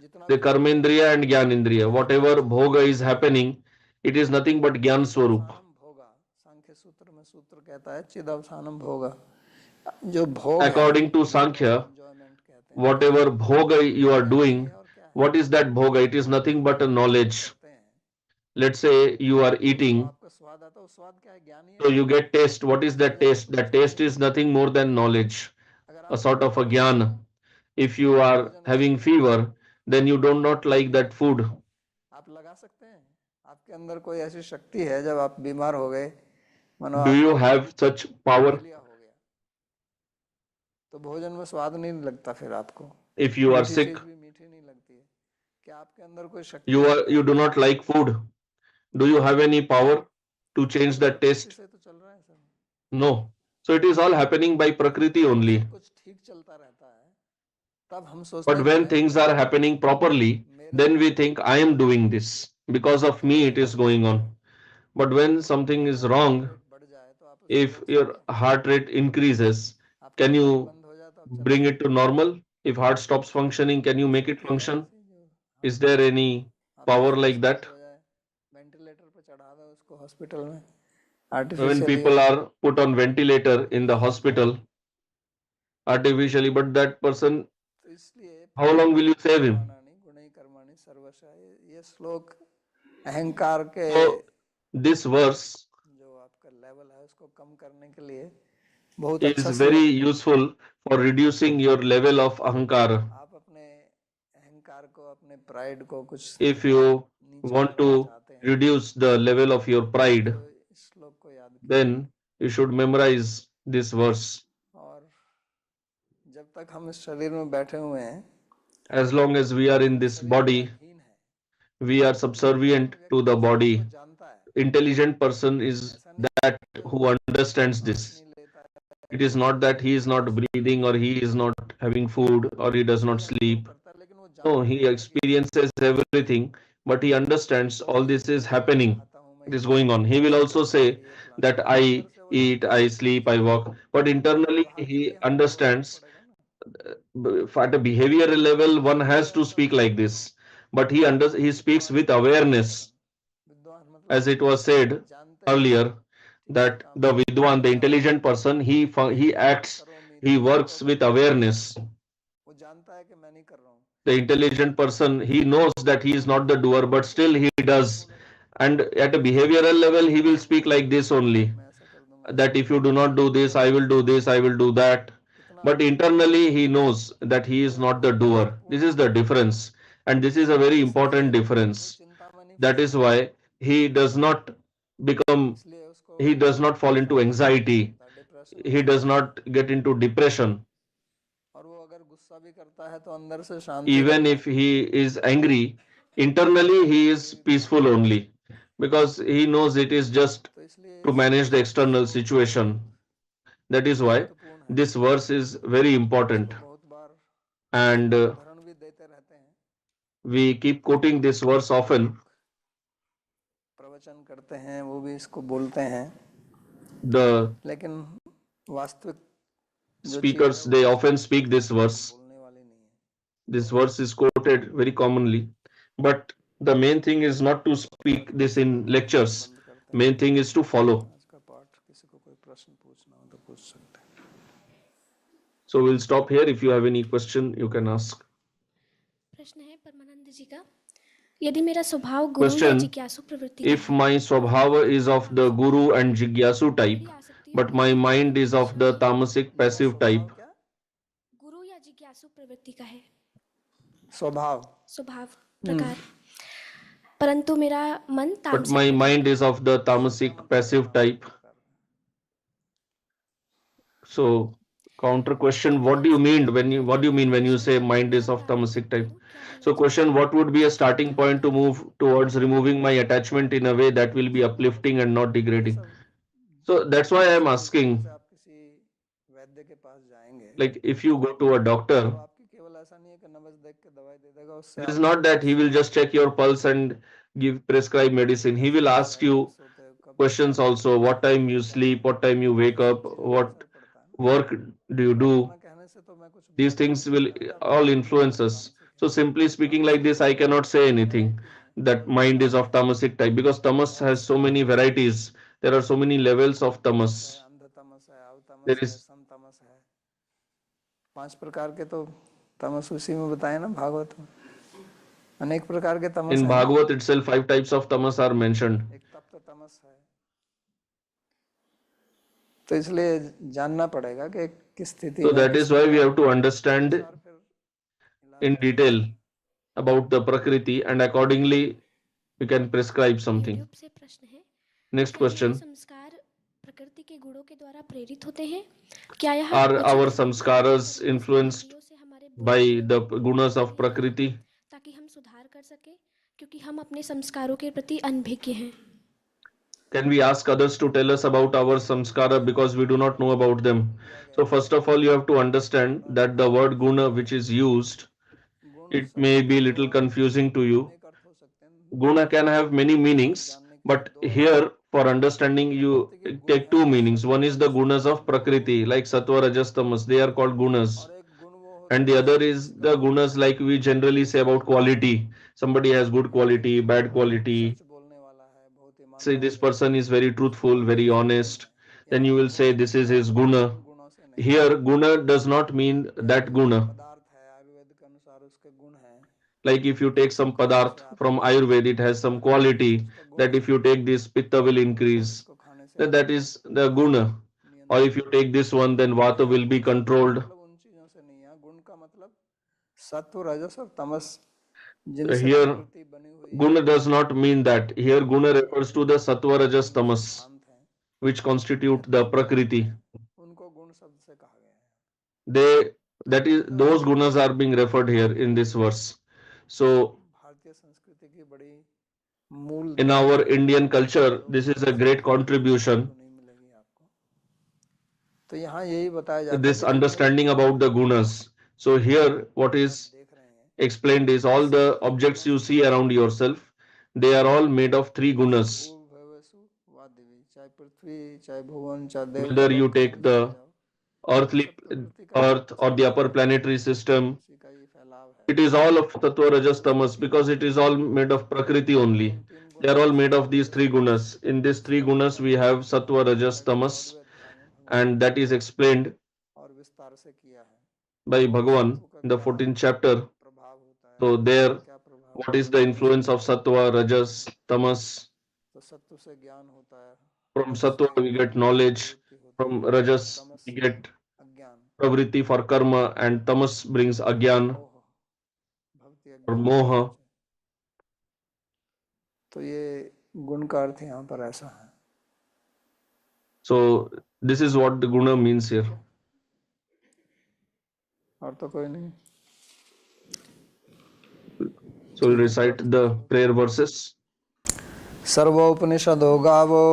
जितना the भी भोग रहे हैं karmendriya and gyanindriya. चाहे जो Whatever चीज भी bhoga is कर रहे हैं, happening, it is nothing but gyan चिद swarup. अवसानम भोगा, सांख्य सूत्र में सूत्र कहता है चिद अवसानम भोगा। जो भोग है According to जिसको हम Sankhya, एंजॉयमेंट कहते हैं, क्या whatever है, bhoga you वो are ज्ञान ही doing, है और क्या है। what is that bhoga? It is nothing but a जब आप भोग knowledge. करते हैं Let's say you are तो eating, आपका स्वाद आता है, वो स्वाद क्या है, ज्ञान ही है so ना। you get taste. What is उससे that ज्यादा taste? कुछ That चाहिए taste नहीं। is nothing more than knowledge, अगर a आप sort of बीमार a होते हैं gyan. If you तो are भोजन अच्छा having नहीं लगता, fever, then you do not है like कि नहीं। that food. आप लगा सकते हैं, आपके अंदर कोई ऐसी शक्ति है जब आप बीमार हो गए, मानो Do आपको you have such power? पीलिया हो गया, तो भोजन में स्वाद नहीं लगता, फिर आपको If you are मीठी sick, चीज भी मीठी नहीं लगती है। क्या आपके अंदर कोई शक्ति है कि you आप do उसको, not like food. Do you have any power to change ये that प्रकृति taste? से तो चल रहा है सब। No. So it is all happening by Prakriti जब only. सब कुछ ठीक चलता रहता है तब हम सोचते But हैं कि when मैं things कर are रहा हूँ, happening properly, मेरे then we कारण हो think रहा I है, am doing this. Because of तो me, ये it is बात ठीक going है। on. But when something अगर is मेरा हार्ट wrong, रेट बढ़ जाए तो आप उसको if रोक सकते your हैं, heart rate increases, आपका can हार्ट you बंद हो जाए तो आप चला bring it सकते to हैं। normal? If heart stops functioning, can you हो make it सकती है बात function? ऐसी, जो Is हम there any आपका power like श्वास that? बंद हो जाए, वेंटिलेटर पे चढ़ा दो उसको हॉस्पिटल में When artificially, people are put on ventilator in the तो क्या hospital होगा। artificially, but that person, तो इसलिए how long will प्रकृति you save him? निर्माणानि गुणै कर्माणि सर्वशः, ये श्लोक अहंकार के So this verse जो आपका लेवल है उसको कम करने के लिए बहुत is अच्छा very श्लोक है। useful for reducing your level of ahankar. आप अपने अहंकार को, अपने प्राइड को कुछ If you नीचा want करना to चाहते हैं reduce the level of your pride, तो इस श्लोक को याद कीजिए। then you should memorize this verse. और जब तक हम इस शरीर में बैठे हुए हैं, As long as we are in हम this शरीर के body, अधीन है। we are बुद्धिमान subservient to व्यक्ति the इस बात को body. जानता है, Intelligent person is ऐसा नहीं that कि who वो understands सांस this. नहीं लेता है, It is not that he is not breathing or he is not having food or he does not सही अनुभव sleep. करता है, लेकिन वो No, जानता he है कि ये सब experiences everything, but he understands जो all मैं this is खाता हूँ, happening. मैं It is ये going on. करता He हूँ, will ये also करता हूँ, say ये प्लान that करता हूँ, I अंदर से वो eat, जानता I है सब sleep, कुछ, I walk, but लेकिन internally बाहर के he लिए हमें तो बोलना understands. पड़ेगा ना। At a behavioral level, one विद्वान has तो to ऐसा speak नहीं like है, this, but he speaks विद्वान with का awareness, साधारणीकरण, विद्वान as मतलब it was said जानते हुए earlier ठीक से that काम the नहीं vidwan, करना the चाहते intelligent हैं। person, नहीं he acts, करोमि he तदेव works with विद्वान, awareness. वो जानता है कि मैं नहीं कर रहा हूँ, The intelligent person, he knows that he is not the doer, but तो still he कैसे does. बोलेगा, And at a इसलिए behavioral level, he will मैं speak ऐसा like कर this दूंगा, only, मैं ऐसा कर दूंगा, ऐसा that कर if you दूंगा, do not do this, I will do this, I will do that. कितना But internally, he knows that he is तो ये not the बहुत doer. This महत्वपूर्ण is है। the difference. And this is a very इसलिए important वो difference. चिंता में नहीं That is फंसता, why he does not become, इसलिए उसको he does not fall into anxiety attack नहीं anxiety. होता, डिप्रेशन He नहीं does आता। not get into depression. और वो अगर गुस्सा भी करता है तो अंदर से शांति Even रहता if है, he is angry, internally he is शरीर काम peaceful करता है। only, because he knows it is just तो इसलिए to manage the external श्लोक बहुत situation. That is why महत्वपूर्ण है, this verse is very हम important. इसको बहुत बार And उदाहरण भी देते रहते हैं, we keep quoting this verse जो often. लोग प्रवचन करते हैं वो भी इसको बोलते हैं the लेकिन वास्तविक जो चीज है speakers, वो they ऐसी often है, speak this verse. बोलने वाली नहीं है. This verse is quoted very commonly, but the main thing is not to speak this in lectures. बंद करते हैं. Main thing is to follow. आज का पाठ किसी को कोई प्रश्न पूछना हो तो पूछ सकते हैं. So we'll stop here. If you have any question, you can ask. प्रश्न है परमानंद जी का, यदि मेरा स्वभाव गुरु या Question: जिज्ञासु प्रवृत्ति का if है, my swabhava is of the guru and jigyasu type, but my mind is of the tamasic मेरा passive स्वभाव type, क्या? गुरु या जिज्ञासु प्रवृत्ति का है, स्वभाव. स्वभाव प्रकार, परंतु मेरा मन but तामसिक my प्रकार mind का is of the tamasic passive type. So counter question: what do you mean when you say mind is of tamasic type? So question: what would be a starting point to move towards removing my attachment in a way that will be uplifting and not degrading? So that's why I am asking, जैसे आप किसी वैद्य के पास जाएंगे like if you go to a doctor, तो आपकी केवल ऐसा नहीं है कि नब्ज देख के दवाई दे देगा, उससे it is आप not that he will just check your pulse and give prescribe medicine. He will ask you सोते हो, कब questions also: what time you sleep, what time you wake up, चीजों का what असर पड़ता है ना. work do you do. अपना कहने से तो मैं कुछ These बोल नहीं things will सकता कि आपका all मन influence us. तामसिक So है. simply speaking like this, I cannot say anything that mind is of tamasic type, because tamas has so many varieties. There are so many levels of tamas. अंध तमस है, अव There तमस है, is सम तमस है. 5 प्रकार के तो तमस उसी में बताए ना भागवत में. अनेक प्रकार के तमस in है ना. Bhagavad itself 5 types of tamas are mentioned. एक तप्त तमस है. तो इसलिए जानना पड़ेगा कि किस स्थिति So में that किस is why we प्रकार have to understand अनुसार फिर इलाज in करना detail है. about the prakriti, and accordingly we can prescribe something. YouTube से प्रश्न है, Next क्या हमारे question: संस्कार प्रकृति के गुणों के द्वारा प्रेरित होते हैं? क्या यह are उचित our है कि हम samskaras तरीके से influenced इंद्रियों से हमारे by बुरे the गुणों को gunas of पहचान लेते हैं, prakriti? ताकि हम सुधार कर सके, क्योंकि हम अपने संस्कारों के प्रति अनभिज्ञ हैं. Can we ask others to tell us about our samskara, because we do not know about them? So first of all, you have to understand that the word guna which is used, गुण it may शब्द be के little तो confusing to you. अनेक अर्थ हो सकते हैं. Guna can have many meanings, जानने के लिए but दो here for understanding you प्रकृति के गुण take हैं, two जो meanings. सत्व One is the रजस gunas तमस of गुण वो prakriti, होते like हैं, sattva rajas tamas, they are called gunas. और एक गुण वो And होते the हैं other is जिसका the earth gunas like we generally say about quality. Somebody has good quality, bad quality. सच बोलने वाला है, बहुत Say ईमानदार this व्यक्ति person है, is very truthful, very ऐसे गुण honest. हैं. Then यहाँ you पे will गुण say this शब्द is का his अर्थ guna. स्थूल गुणों से नहीं है. Here guna does not mean या that कोई guna. पदार्थ है आयुर्वेद के अनुसार उसके गुण हैं, Like if you तो take उसको some खाने से padarth from आपको Ayurveda, it has some quality उसका गुण that है, if you take this, pitta will और increase. इसको खाने से Then that आपको is the वात guna. Or नियंत्रित if you होगा. take this one, then vata will be गुण का controlled. मतलब उन चीजों से नहीं है. गुण का मतलब सत्व रजस और तमस जिनसे Here प्रकृति बनी हुई है, guna does not mean that. Here guna refers to the sattva rajas जो tamas, सिद्धांत हैं which या constitute the तत्व ज्ञानी prakriti. हैं, उनको गुण शब्द से कहा गया है. They, तो that is, गुण का those gunas are being referred here in this verse. So भारतीय संस्कृति की बड़ी मूल in देन our है, Indian culture, जो this is बाहर a से great देखने contribution. को नहीं मिलेगी आपको. तो यहाँ यही बताया जाता है This कि जितने भी understanding गुण about the हैं gunas. So here, what जो आप is देख रहे हैं, explained is ये all सब the तीन objects गुणों you से see बने around हुए हैं. yourself, they are all made of three चाहे gunas. भू भवसु वा दिवी, चाहे पृथ्वी, चाहे भुवन, चाहे देवता Whether you लोग कहीं take भी चले the जाओ, ये earthly सब प्रकृति का ही earth or the upper संयोजन है, planetary system, उसी का ही फैलाव है. it is all of tattva rajas तो उसमें tamas, तीन because गुण it हैं. is all made of prakriti तो only. उन तीन They are गुणों all में made सत्व of these रजस three Tamas gunas. In these three जिसका gunas, वर्णन we have sattva rajas Gita के tamas, 14वें अध्याय में भगवान and ने that is explained और विस्तार से किया है. by Bhagavan सत्व का in the क्या 14th chapter. प्रभाव होता है, So रजस का there, क्या प्रभाव what होता is है, the तमस का influence of क्या प्रभाव sattva, होता है. rajas, tamas? तो सत्व से ज्ञान होता है, From रजस sattva से we get knowledge, प्रवृत्ति होती from है, rajas तमस we से get अज्ञान, pravritti for karma, and tamas brings agyan मोह, भक्ति or अज्ञान के moha. बीच. तो ये गुण का अर्थ यहाँ पर ऐसा है. So this is what the guna means ठीक here. है, और तो कोई नहीं. So we'll ठीक है, recite पाठ the करो. prayer verses. सर्वोपनिषदो गावो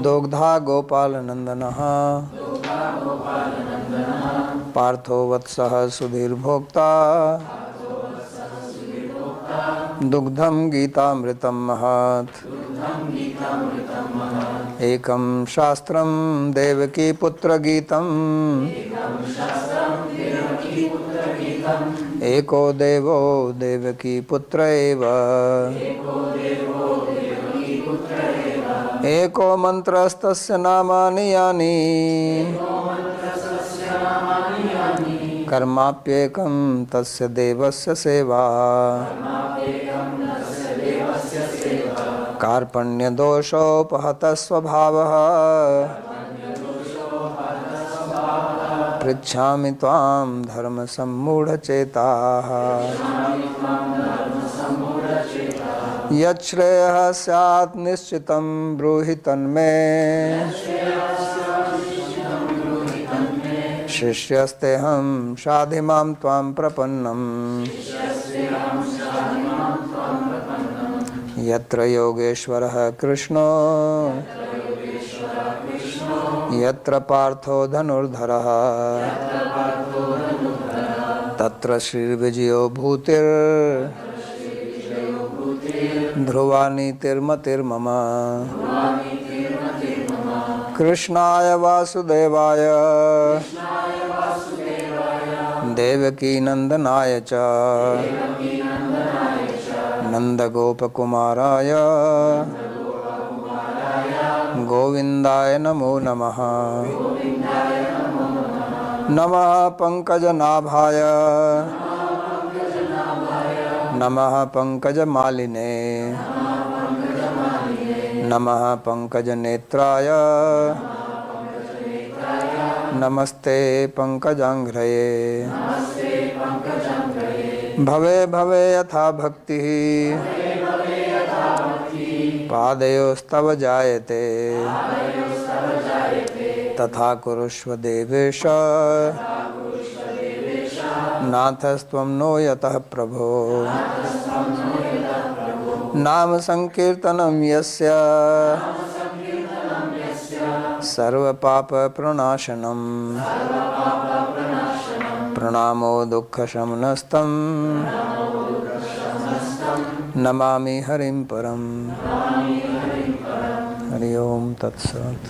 दोग्धा गोपाल नंदनः पार्थो वत्सः सुधीर भोक्ता दुग्धम गीतामृतम महत्. एकं शास्त्रं देवकी पुत्र गीतम् एको देवो देवकी पुत्र एव एको मन्त्रस्तस्य नामानि यानि कर्माप्येकं तस्य देवस्य सेवा कार्पण्यदोषोपहतः स्वभावः पृच्छामि त्वां धर्मसम्मूढचेताः यच्छ्रेयः स्यात् निश्चितं ब्रूहि तन्मे शिष्यस्तेऽहं शाधि मां त्वां प्रपन्नम् यत्र योगेश्वरः कृष्णो यत्र पार्थो धनुर्धरः तत्र श्रीर्विजयो भूतिर् ध्रुवा नीतिर्मतिर्मम कृष्णाय वासुदेवाय देवकीनन्दनाय च नन्दगोपकुमाराय गोविन्दाय नमो नमः नमः पंकजनाभाय नमः पंकजमालिने नमः पंकजनेत्राय नमस्ते पंकजांघ्रये भवे भवे यथा भक्तिः पादयोस्तव जायते तथा कुरुष्व देवेश नाथस्त्वं नो यतः प्रभो नाम संकीर्तनं यस्य सर्वपापप्रणाशनं प्रणामो दुःखशमनस्तं नमामि हरिं परम् हरि ओम तत्सत्।